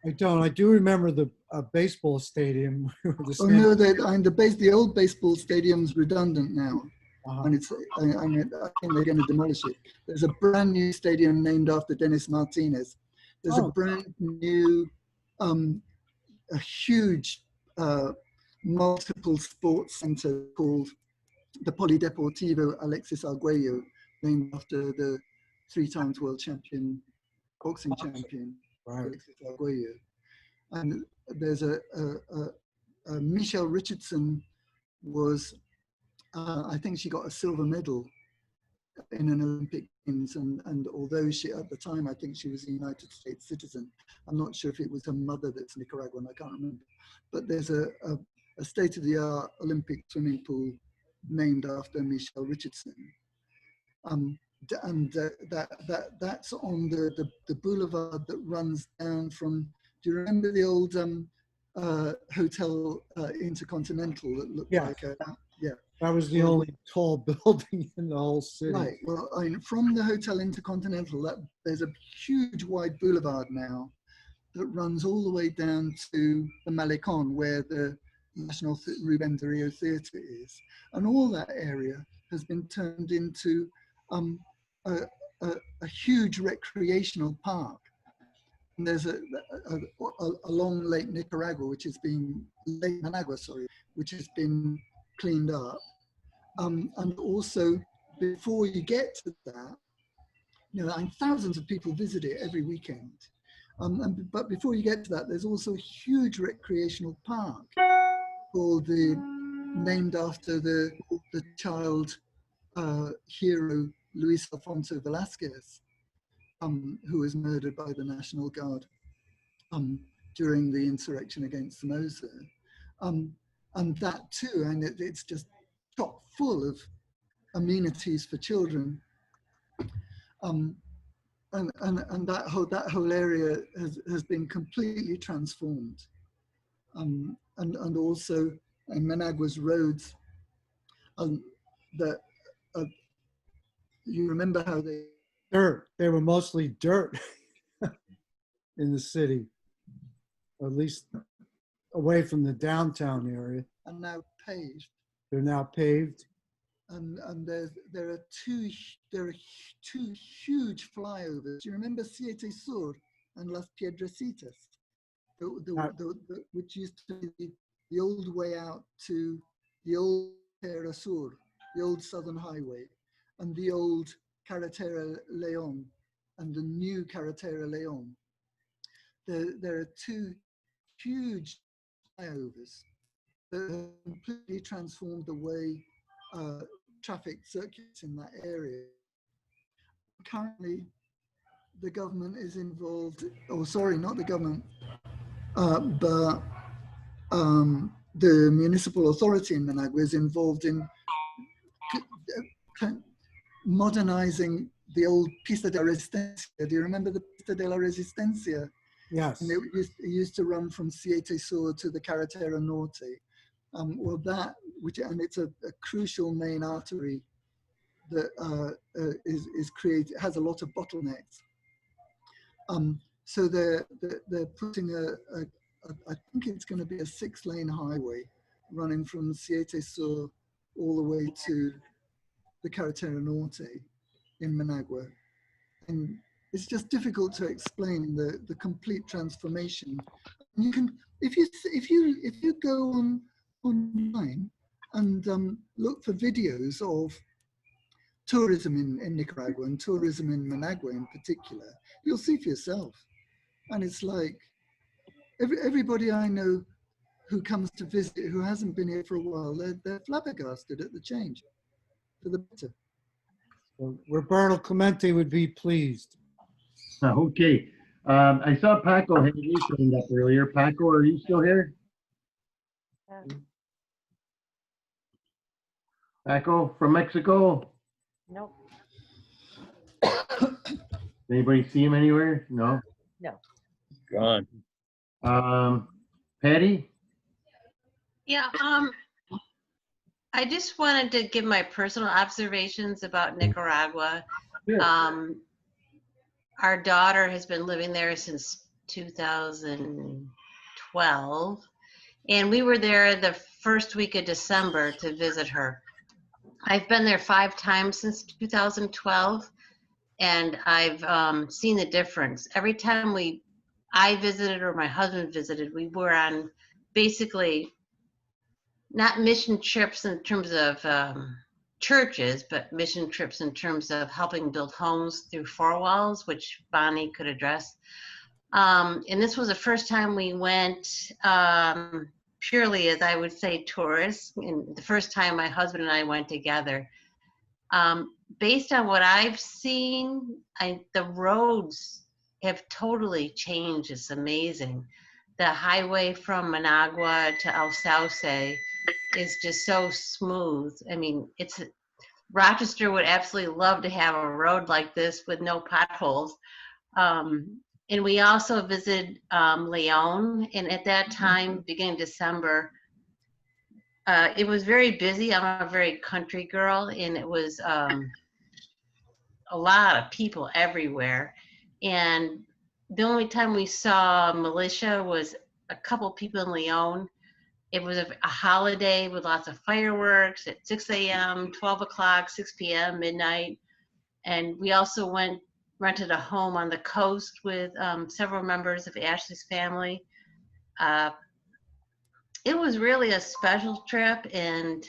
I don't. I do remember the baseball stadium. Oh no, the old baseball stadium's redundant now, and I think they're going to demolish it. There's a brand new stadium named after Dennis Martinez. There's a brand new a huge multiple sports center called the Polideportivo Alexis Arguello, named after the 3 times world champion, boxing champion, Alexis Arguello. And there's a Michelle Richardson was, I think she got a silver medal in an Olympic Games, and although she, at the time, I think she was a United States citizen. I'm not sure if it was her mother that's Nicaraguan, I can't remember. But there's a state-of-the-art Olympic swimming pool named after Michelle Richardson. That's on the boulevard that runs down from, do you remember the old Hotel Intercontinental that looked like a, yeah. That was the only tall building in the whole city. Right, well, from the Hotel Intercontinental, there's a huge wide boulevard now that runs all the way down to the Malecon, where the National Rubén Darío Theatre is. And all that area has been turned into a huge recreational park. And there's along Lake Nicaragua, Lake Managua, sorry, which has been cleaned up. And also, before you get to that, and thousands of people visit it every weekend. But before you get to that, there's also a huge recreational park called named after the child hero Luis Alfonso Velasquez, who was murdered by the National Guard during the insurrection against Somoza. And that too, and it's just chock full of amenities for children. And that whole area has been completely transformed. And also in Managua's roads, you remember how they were mostly dirt in the city, or at least away from the downtown area. And now paved. They're now paved. And there are two huge flyovers. Do you remember Siete Sur and Las Piedrecitas? Which used to be the old way out to the old Terra Sur, the old Southern Highway, and the old Carretera León and the new Carretera León. There are 2 huge flyovers that have completely transformed the way traffic circulates in that area. Currently, the government is involved, sorry, not the government, but the municipal authority in Managua is involved in modernizing the old Pista de la Resistencia. Do you remember the Pista de la Resistencia? Yes. And it used to run from Siete Sur to the Carretera Norte. Well, and it's a crucial main artery that is created, has a lot of bottlenecks. So they're putting I think it's going to be a 6-lane highway running from Siete Sur all the way to the Carretera Norte in Managua. And it's just difficult to explain the complete transformation. You can, if you go online and look for videos of tourism in Nicaragua and tourism in Managua in particular, you'll see for yourself. And it's like everybody I know who comes to visit who hasn't been here for a while, they're flabbergasted at the change for the better. So Roberto Clemente would be pleased. Okay. I saw Paco had his hand up earlier. Paco, are you still here? Paco from Mexico? Nope. Anybody see him anywhere? No? No. Gone. Patty? Yeah, I just wanted to give my personal observations about Nicaragua. Sure. Our daughter has been living there since 2012, and we were there the first week of December to visit her. I've been there 5 times since 2012, and I've seen the difference. Every time I visited or my husband visited, we were on basically not mission trips in terms of churches, but mission trips in terms of helping build homes through four walls, which Bonnie could address. And this was the first time we went purely, as I would say, tourists, and the first time my husband and I went together. Based on what I've seen, the roads have totally changed. It's amazing. The highway from Managua to El Sauce is just so smooth. I mean, Rochester would absolutely love to have a road like this with no potholes. And we also visited Leon, and at that time, beginning December, it was very busy. I'm a very country girl, and it was a lot of people everywhere. And the only time we saw militia was a couple people in Leon. It was a holiday with lots of fireworks at 6 a.m., 12 o'clock, 6 p.m., midnight. And we also rented a home on the coast with several members of Ashley's family. It was really a special trip, and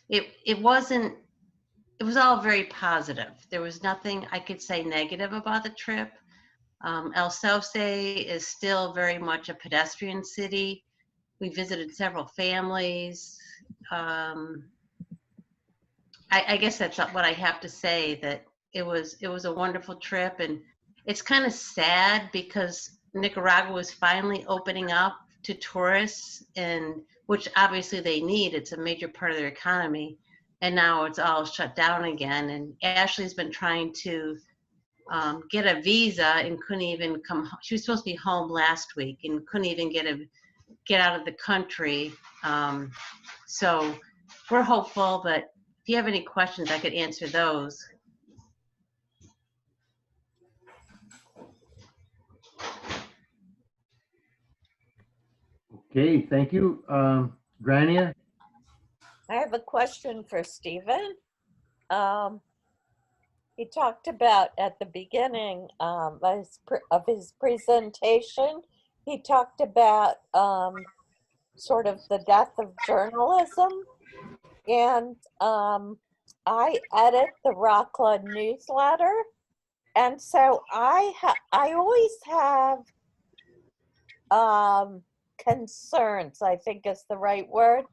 it was all very positive. There was nothing I could say negative about the trip. El Sauce is still very much a pedestrian city. We visited several families. I guess that's what I have to say, that it was a wonderful trip. And it's kind of sad because Nicaragua is finally opening up to tourists, and which obviously they need. It's a major part of their economy. And now it's all shut down again. And Ashley's been trying to get a visa and couldn't even come. She was supposed to be home last week and couldn't even get out of the country. So we're hopeful, but if you have any questions, I could answer those. Okay, thank you. Grania? I have a question for Stephen. He talked about at the beginning of his presentation, he talked about sort of the death of journalism. And I edit the ROCLA newsletter. And so I always have concerns, I think is the right word,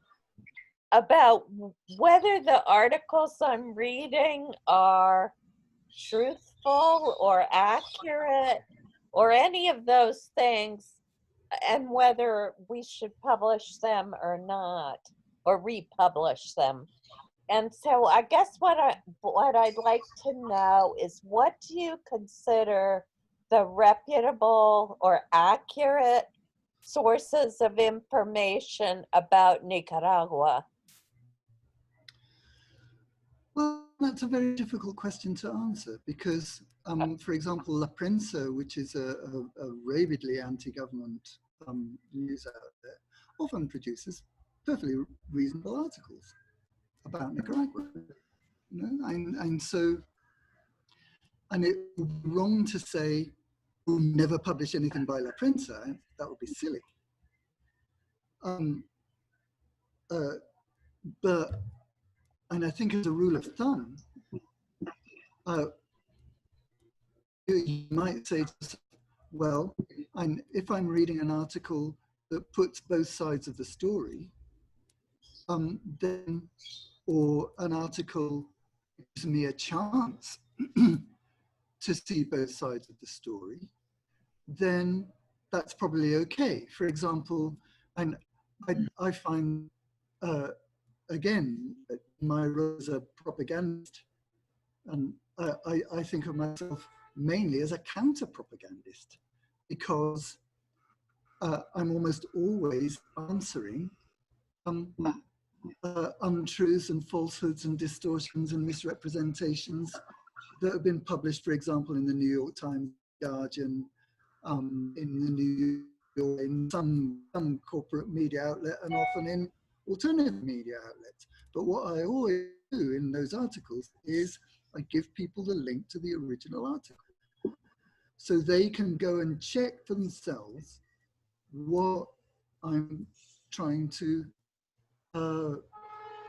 about whether the articles I'm reading are truthful or accurate or any of those things, and whether we should publish them or not, or republish them. And so I guess what I'd like to know is, what do you consider the reputable or accurate sources of information about Nicaragua? Well, that's a very difficult question to answer because, for example, La Prensa, which is a rabidly anti-government news outlet, often produces perfectly reasonable articles about Nicaragua. You know? And it would be wrong to say we'll never publish anything by La Prensa. That would be silly. And I think as a rule of thumb, you might say to yourself, well, if I'm reading an article that puts both sides of the story, then, or an article gives me a chance to see both sides of the story, then that's probably okay. For example, and I find, again, my role as a propagandist, and I think of myself mainly as a counter-propagandist, because I'm almost always answering untruths and falsehoods and distortions and misrepresentations that have been published, for example, in the New York Times, Guardian, in the New York, in some corporate media outlet, and often in alternative media outlets. But what I always do in those articles is I give people the link to the original article. so they can go and check for themselves what I'm trying to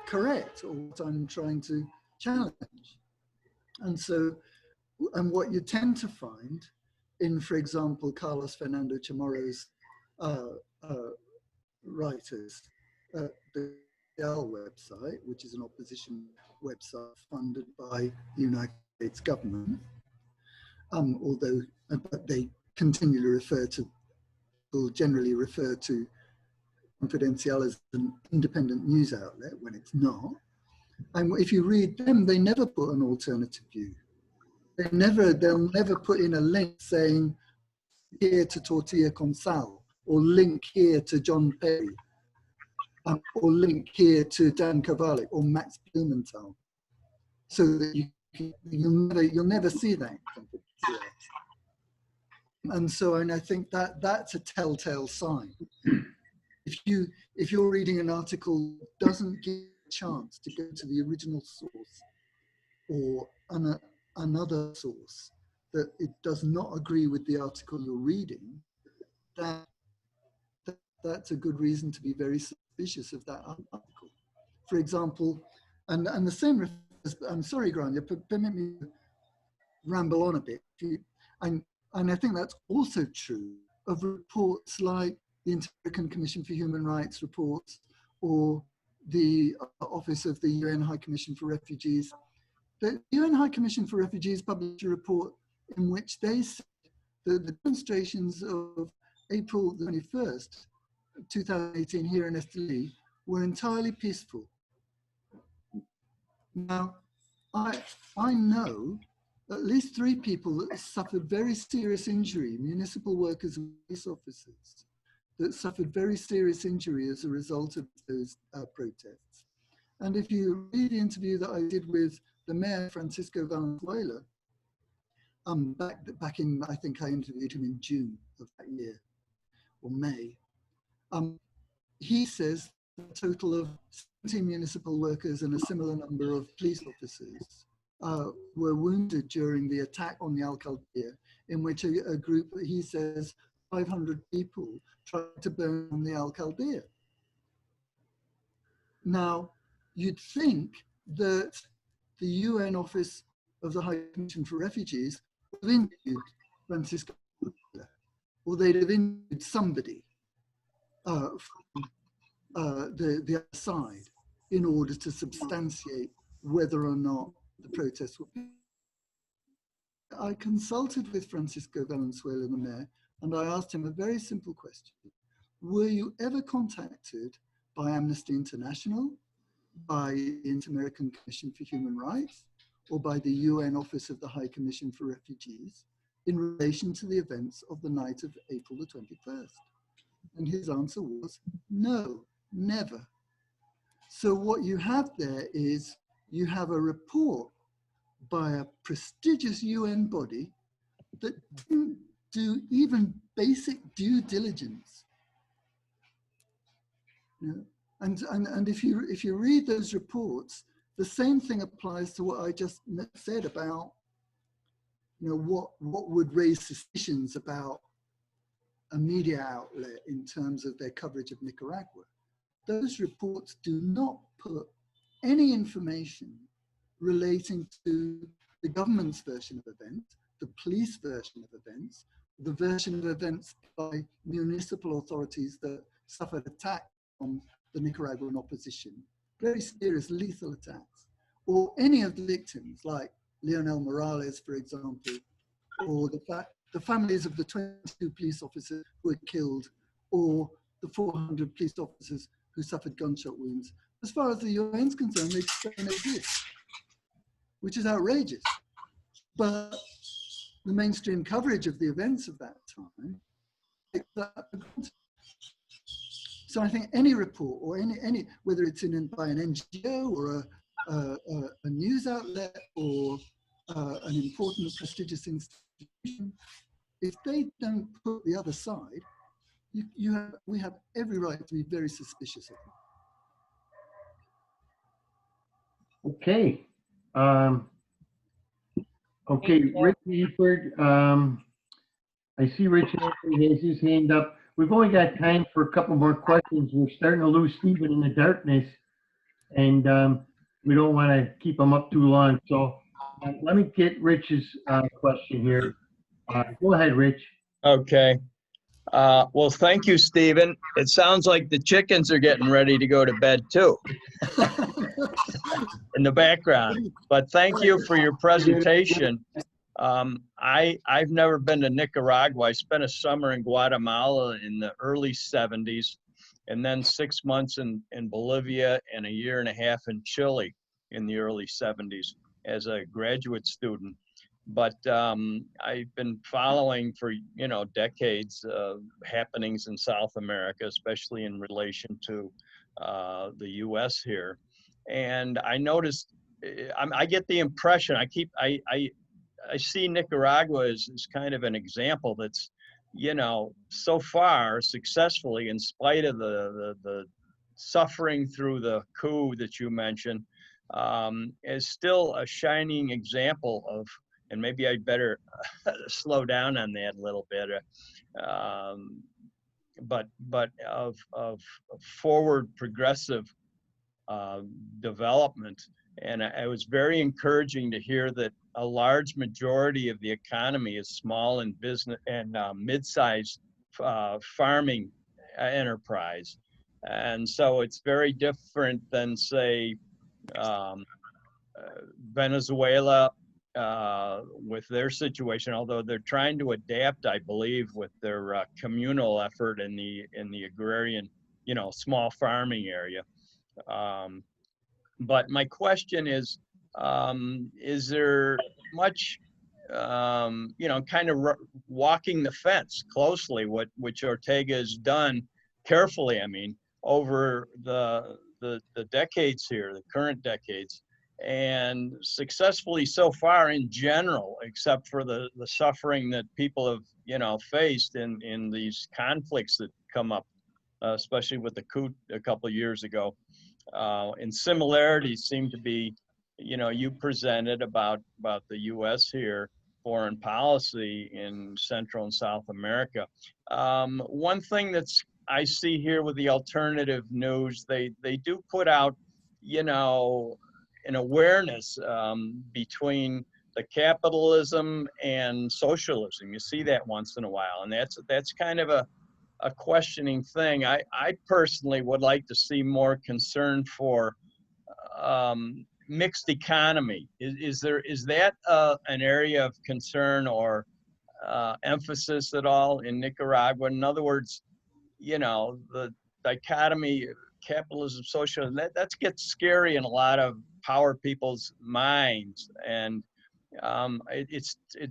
correct or what I'm trying to challenge. And so, and what you tend to find in, for example, Carlos Fernando Chamorro's writers at the L website, which is an opposition website funded by the United States government, although but they continually refer to, will generally refer to Confidential as an independent news outlet when it's not. And if you read them, they never put an alternative view. They'll never put in a link saying here to Tortilla con Sal, or link here to John Perry, or link here to Dan Kovalik or Max Blumenthal, so that you'll never see that. And so, and I think that that's a telltale sign. If you're reading an article doesn't give a chance to go to the original source or another source, that it does not agree with the article you're reading, that's a good reason to be very suspicious of that article. For example, and the same, I'm sorry, Grania, permit me to ramble on a bit. And I think that's also true of reports like the Inter-American Commission for Human Rights reports, or the Office of the UN High Commission for Refugees. The UN High Commission for Refugees published a report in which they said that the demonstrations of April the 21st, 2018 here in Esteli were entirely peaceful. Now, I know at least 3 people that suffered very serious injury, municipal workers and police officers, that suffered very serious injury as a result of those protests. And if you read the interview that I did with the mayor, Francisco Valenzuela, back in, I think I interviewed him in June of that year, or May, he says a total of 17 municipal workers and a similar number of police officers were wounded during the attack on the Alcaldía, in which a group, he says, 500 people tried to burn the Alcaldía. Now, you'd think that the UN Office of the High Commission for Refugees would have interviewed Francisco, or they'd have interviewed somebody from the other side in order to substantiate whether or not the protests were. I consulted with Francisco Valenzuela, the mayor, and I asked him a very simple question. Were you ever contacted by Amnesty International, by the Inter-American Commission for Human Rights, or by the UN Office of the High Commission for Refugees in relation to the events of the night of April the 21st? And his answer was no, never. So what you have there is you have a report by a prestigious UN body that didn't do even basic due diligence. You know? And if you read those reports, the same thing applies to what I just said about, you know, what would raise suspicions about a media outlet in terms of their coverage of Nicaragua. Those reports do not put any information relating to the government's version of events, the police version of events, the version of events by municipal authorities that suffered attack from the Nicaraguan opposition, very serious lethal attacks, or any of the victims like Leonel Morales, for example, or the families of the 22 police officers who were killed, or the 400 police officers who suffered gunshot wounds. As far as the UN is concerned, they don't exist, which is outrageous. But the mainstream coverage of the events of that time takes that for granted. So I think any report, or any whether it's by an NGO or a news outlet or an important prestigious institution, if they don't put the other side, we have every right to be very suspicious of them. Okay. Okay, Rick Hanford, I see Rich Anthony has his hand up. We've only got time for a couple more questions. We're starting to lose Stephen in the darkness, and we don't want to keep him up too long. So let me get Rich's question here. Go ahead, Rich. Okay. Well, thank you, Stephen. It sounds like the chickens are getting ready to go to bed too in the background. But thank you for your presentation. I've never been to Nicaragua. I spent a summer in Guatemala in the early 70s, and then 6 months in Bolivia and a year and a half in Chile in the early 70s as a graduate student. But I've been following for, decades happenings in South America, especially in relation to the U.S. here. And I noticed, I get the impression, I see Nicaragua as kind of an example that's, so far successfully, in spite of the suffering through the coup that you mentioned, is still a shining example of, and maybe I'd better slow down on that a little bit, but of forward progressive development. And it was very encouraging to hear that a large majority of the economy is small and business and mid-sized farming enterprise. And so it's very different than, say, Venezuela with their situation, although they're trying to adapt, I believe, with their communal effort in the agrarian, small farming area. But my question is there much, kind of walking the fence closely, which Ortega has done carefully, over the decades here, the current decades, and successfully so far in general, except for the suffering that people have, faced in these conflicts that come up, especially with the coup a couple of years ago. And similarities seem to be, you presented about the U.S. here, foreign policy in Central and South America. One thing I see here with the alternative news, they do put out, an awareness between the capitalism and socialism. You see that once in a while, and that's kind of a questioning thing. I personally would like to see more concern for mixed economy. Is that an area of concern or emphasis at all in Nicaragua? In other words, the dichotomy, capitalism, socialism, that gets scary in a lot of power people's minds, and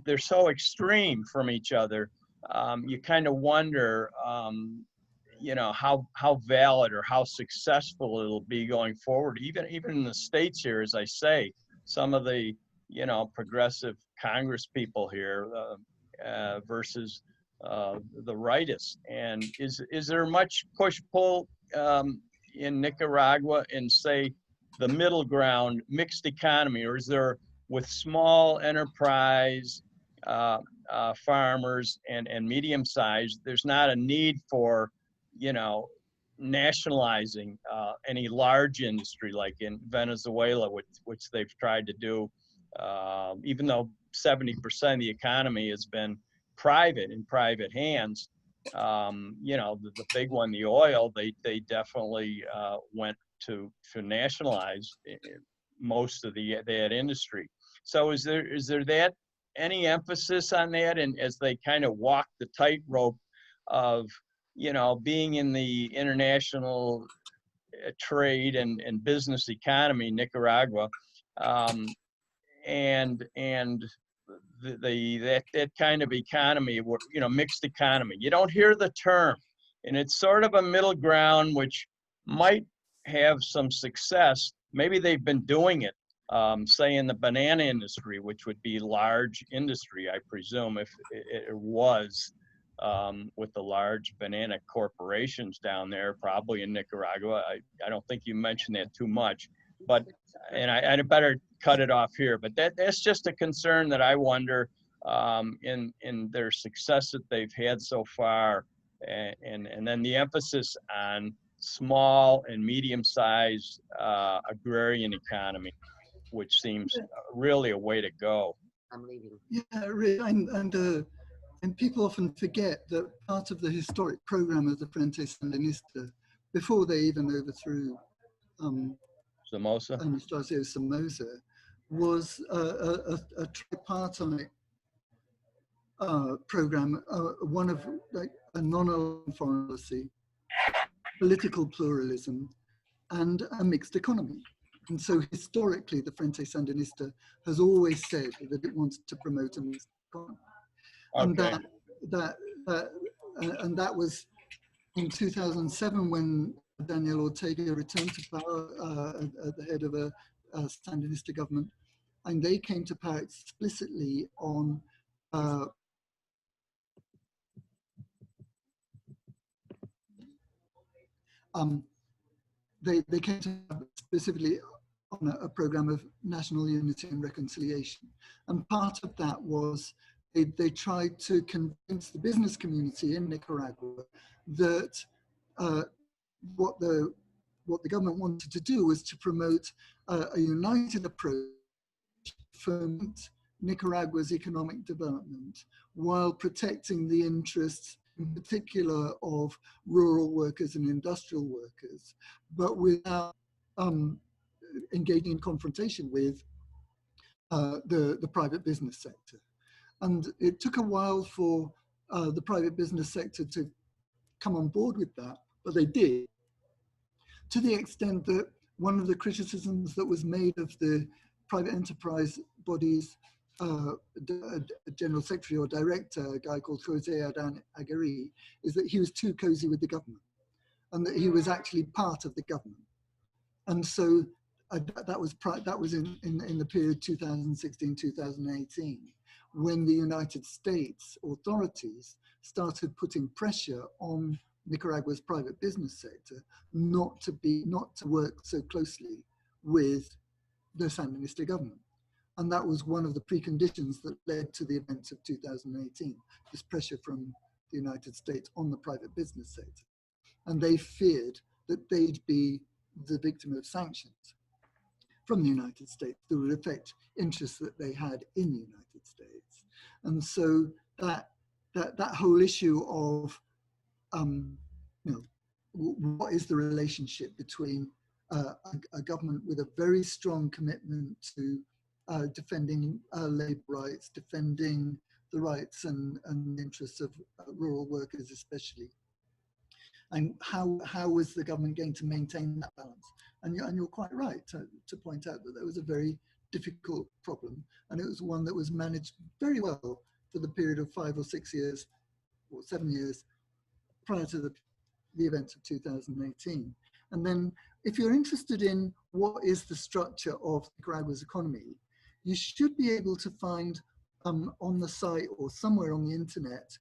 they're so extreme from each other. You kind of wonder, how valid or how successful it'll be going forward. Even in the States here, as I say, some of the, progressive Congress people here versus the rightists. And is there much push-pull in Nicaragua in, say, the middle ground, mixed economy, or is there, with small enterprise, farmers and medium-sized, there's not a need for, nationalizing any large industry like in Venezuela, which they've tried to do, even though 70% of the economy has been in private hands. The big one, the oil, they definitely went to nationalize most of that industry. So is there that any emphasis on that, and as they kind of walk the tightrope of being in the international trade and business economy, Nicaragua, and that kind of economy, mixed economy. You don't hear the term, and it's sort of a middle ground which might have some success. Maybe they've been doing it, say in the banana industry, which would be large industry, I presume, if it was, with the large banana corporations down there, probably in Nicaragua. I don't think you mentioned that too much, but, and I better cut it off here, but that's just a concern that I wonder, in their success that they've had so far, and then the emphasis on small and medium-sized agrarian economy, which seems really a way to go. I'm leaving. Yeah, really, and people often forget that part of the historic program of the Frente Sandinista, before they even overthrew Somoza, Anastasio Somoza, was a tripartite program, one of like a non-aligned foreign policy, political pluralism, and a mixed economy. And so historically, the Frente Sandinista has always said that it wants to promote a mixed economy. okay. And that was in 2007 when Daniel Ortega returned to power at the head of a Sandinista government, and they came to power explicitly on they came to specifically on a program of national unity and reconciliation. And part of that was they tried to convince the business community in Nicaragua that what the government wanted to do was to promote a united approach for Nicaragua's economic development while protecting the interests in particular of rural workers and industrial workers, but without engaging in confrontation with the private business sector. And it took a while for the private business sector to come on board with that, but they did, to the extent that one of the criticisms that was made of the private enterprise bodies general secretary or director, a guy called Jose Adan Aguirre, is that he was too cozy with the government and that he was actually part of the government. And so that was in the period 2016-2018, when the United States authorities started putting pressure on Nicaragua's private business sector not to work so closely with the Sandinista government. And that was one of the preconditions that led to the events of 2018, this pressure from the United States on the private business sector. And they feared that they'd be the victim of sanctions from the United States that would affect interests that they had in the United States. And so that whole issue of, what is the relationship between a government with a very strong commitment to defending labor rights, defending the rights and interests of rural workers especially. And how was the government going to maintain that balance? And you're quite right to point out that there was a very difficult problem, and it was one that was managed very well for the period of 5 or 6 years, or 7 years prior to the events of 2018. And then if you're interested in what is the structure of Nicaragua's economy, you should be able to find on the site or somewhere on the internet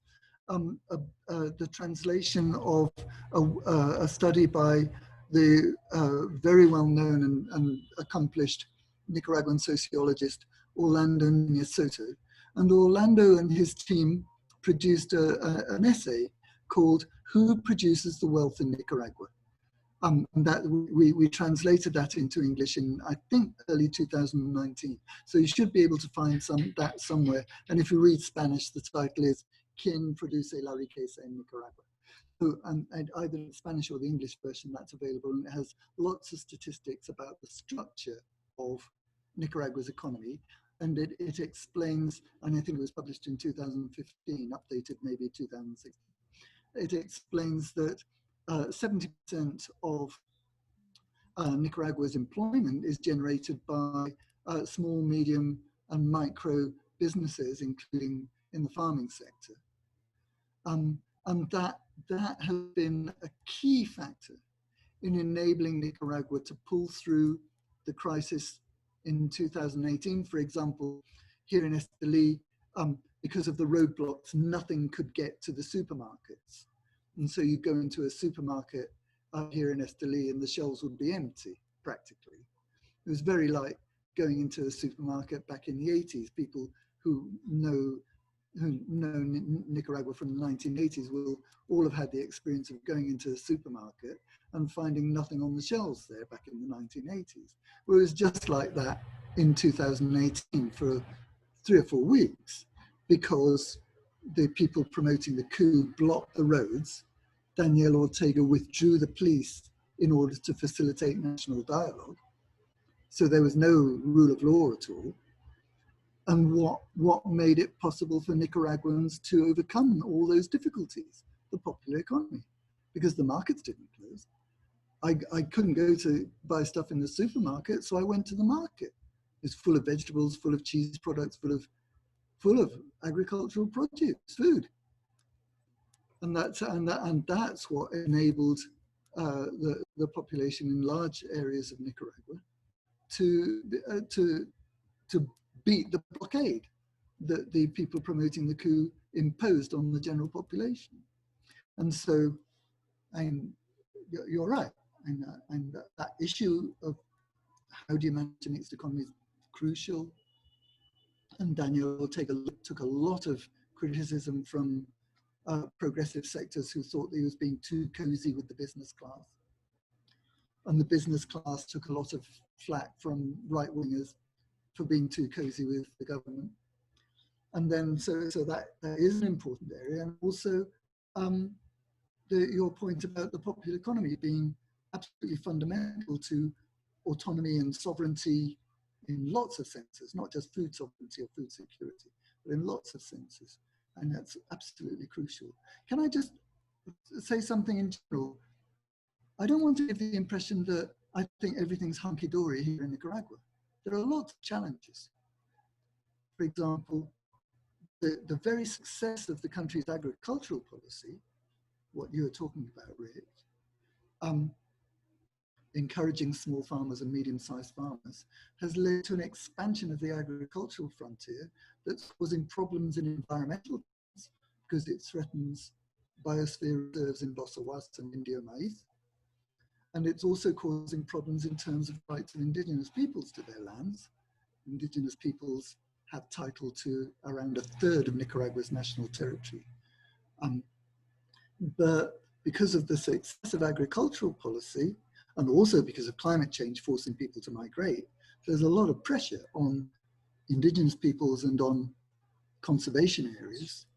the translation of a study by the very well-known and accomplished Nicaraguan sociologist Orlando Núñez Soto. And Orlando and his team produced an essay called "Who Produces the Wealth in Nicaragua?" And that we translated that into English in, I think, early 2019. So you should be able to find that somewhere. And if you read Spanish, the title is "Quien Produce la Riqueza en Nicaragua?" So, and either the Spanish or the English version, that's available, and it has lots of statistics about the structure of Nicaragua's economy. And it explains, and I think it was published in 2015, updated maybe 2016. It explains that 70% of Nicaragua's employment is generated by small, medium, and micro businesses, including in the farming sector. And that has been a key factor in enabling Nicaragua to pull through the crisis in 2018. For example, here in Esteli, because of the roadblocks, nothing could get to the supermarkets. And so you go into a supermarket here in Esteli and the shelves would be empty, practically. It was very like going into a supermarket back in the 80s. People who know who know Nicaragua from the 1980s will all have had the experience of going into a supermarket and finding nothing on the shelves there back in the 1980s. Well, it was just like that in 2018 for 3 or 4 weeks, because the people promoting the coup blocked the roads. Daniel Ortega withdrew the police in order to facilitate national dialogue. So there was no rule of law at all. And what made it possible for Nicaraguans to overcome all those difficulties? The popular economy, because the markets didn't close. I couldn't go to buy stuff in the supermarket, so I went to the market. It's full of vegetables, full of cheese products, full of agricultural produce, food. And that's what enabled the population in large areas of Nicaragua to beat the blockade that the people promoting the coup imposed on the general population. And so, you're right, and that issue of how do you manage a mixed economy is crucial. And Daniel Ortega took a lot of criticism from progressive sectors who thought that he was being too cozy with the business class. And the business class took a lot of flack from right-wingers for being too cozy with the government. And then, so that is an important area. And also your point about the popular economy being absolutely fundamental to autonomy and sovereignty in lots of senses, not just food sovereignty or food security, but in lots of senses. And that's absolutely crucial. Can I just say something in general? I don't want to give the impression that I think everything's hunky-dory here in Nicaragua. There are lots of challenges. For example, the very success of the country's agricultural policy, what you were talking about, Rick, encouraging small farmers and medium-sized farmers, has led to an expansion of the agricultural frontier that's causing problems in environmental terms because it threatens biosphere reserves in Bosawás and Indio Maíz. And it's also causing problems in terms of rights of indigenous peoples to their lands. Indigenous peoples have title to around 1/3 of Nicaragua's national territory. But because of the success of agricultural policy, and also because of climate change forcing people to migrate, there's a lot of pressure on indigenous peoples and on conservation areas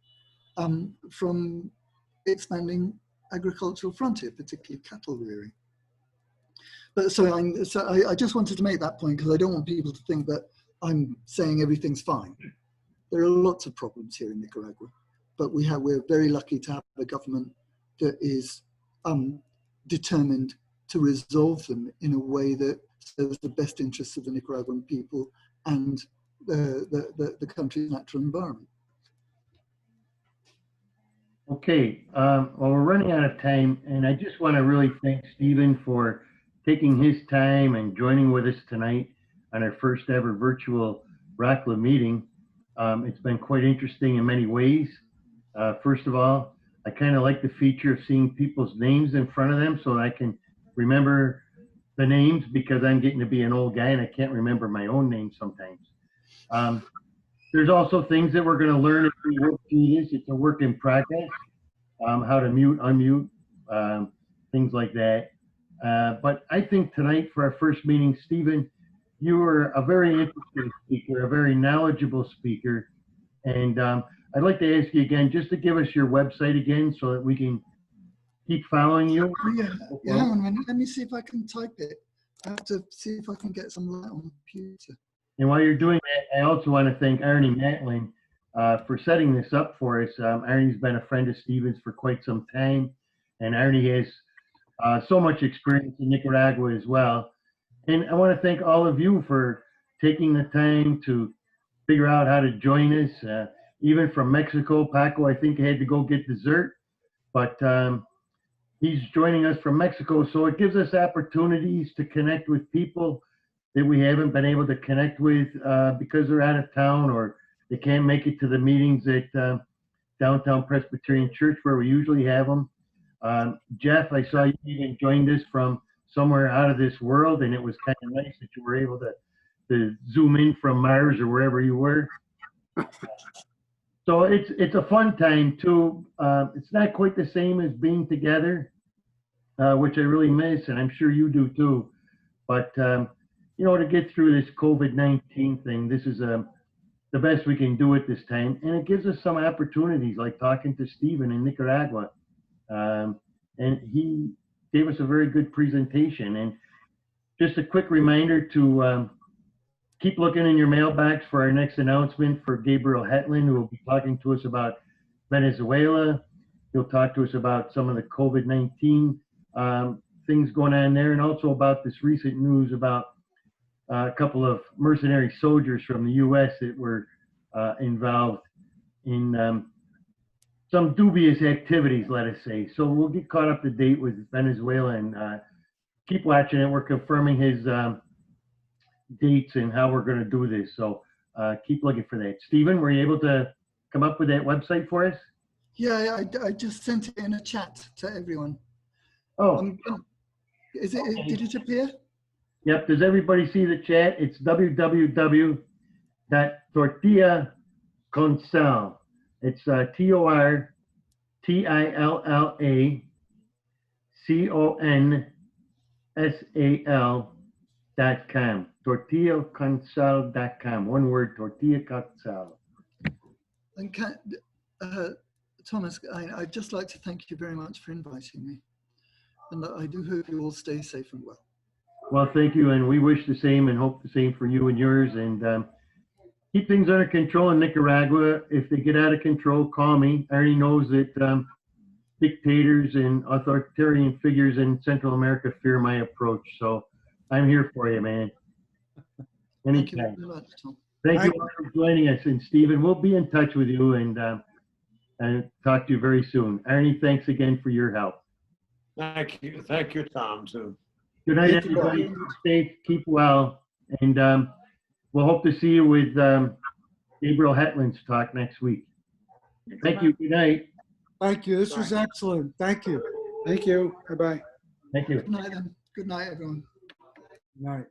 from expanding agricultural frontier, particularly cattle rearing. But so I just wanted to make that point because I don't want people to think that I'm saying everything's fine. There are lots of problems here in Nicaragua, but we're very lucky to have a government that is determined to resolve them in a way that serves the best interests of the Nicaraguan people and the country's natural environment. Okay, well, we're running out of time, and I just want to really thank Stephen for taking his time and joining with us tonight on our first ever virtual ROCLA meeting. It's been quite interesting in many ways. First of all, I kind of like the feature of seeing people's names in front of them so that I can remember the names, because I'm getting to be an old guy and I can't remember my own name sometimes. There's also things that we're going to learn as we work through this. It's a work in progress, how to mute, unmute, things like that. But I think tonight for our first meeting, Stephen, you were a very interesting speaker, a very knowledgeable speaker. And I'd like to ask you again, just to give us your website again so that we can keep following you. Yeah, hang on a minute. Let me see if I can type it. I have to see if I can get some light on the computer. And while you're doing that, I also want to thank Arnie Matlin for setting this up for us. Arnie's been a friend of Stephen's for quite some time, and Arnie has so much experience in Nicaragua as well. And I want to thank all of you for taking the time to figure out how to join us. Even from Mexico, Paco, I think, had to go get dessert, but he's joining us from Mexico. So it gives us opportunities to connect with people that we haven't been able to connect with because they're out of town or they can't make it to the meetings at Downtown Presbyterian Church where we usually have them. Jeff, I saw you even joined us from somewhere out of this world, and it was kind of nice that you were able to zoom in from Mars or wherever you were. So it's a fun time too. It's not quite the same as being together, which I really miss, and I'm sure you do too. But you know, to get through this COVID-19 thing, this is the best we can do at this time, and it gives us some opportunities, like talking to Stephen in Nicaragua, and he gave us a very good presentation. And just a quick reminder to keep looking in your mailbox for our next announcement for Gabriel Hetland, who will be talking to us about Venezuela. He'll talk to us about some of the COVID-19 things going on there, and also about this recent news about a couple of mercenary soldiers from the U.S. that were involved in some dubious activities, let us say. So we'll get caught up to date with Venezuela and keep watching it. We're confirming his dates and how we're going to do this. So keep looking for that. Stephen, were you able to come up with that website for us? Yeah, I just sent it in a chat to everyone. Oh. Is it? Okay. Did it appear? Yep. Does everybody see the chat? It's www.tortillaconsal. It's TORTILLACONSAL.com. Tortillaconsal.com. One word, Tortilla Consal. And Thomas, I'd just like to thank you very much for inviting me. And I do hope you all stay safe and well. Well, thank you, and we wish the same and hope the same for you and yours. And keep things under control in Nicaragua. If they get out of control, call me. I already knows that dictators and authoritarian figures in Central America fear my approach. So I'm here for you, man. Anytime. Thank you very much, Tom. Thank you all for joining us. And Stephen, we'll be in touch with you and talk to you very soon. Ernie, thanks again for your help. Thank you, Tom, too. Good night, everybody. Keep safe, keep well, and we'll hope to see you with Gabriel Hetland's talk next week. Thank you. Good night. Thank you. This was excellent. Thank you. Thank you. Bye-bye. Thank you. Good night, then. Good night, everyone. Good night.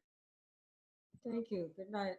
Thank you. Good night.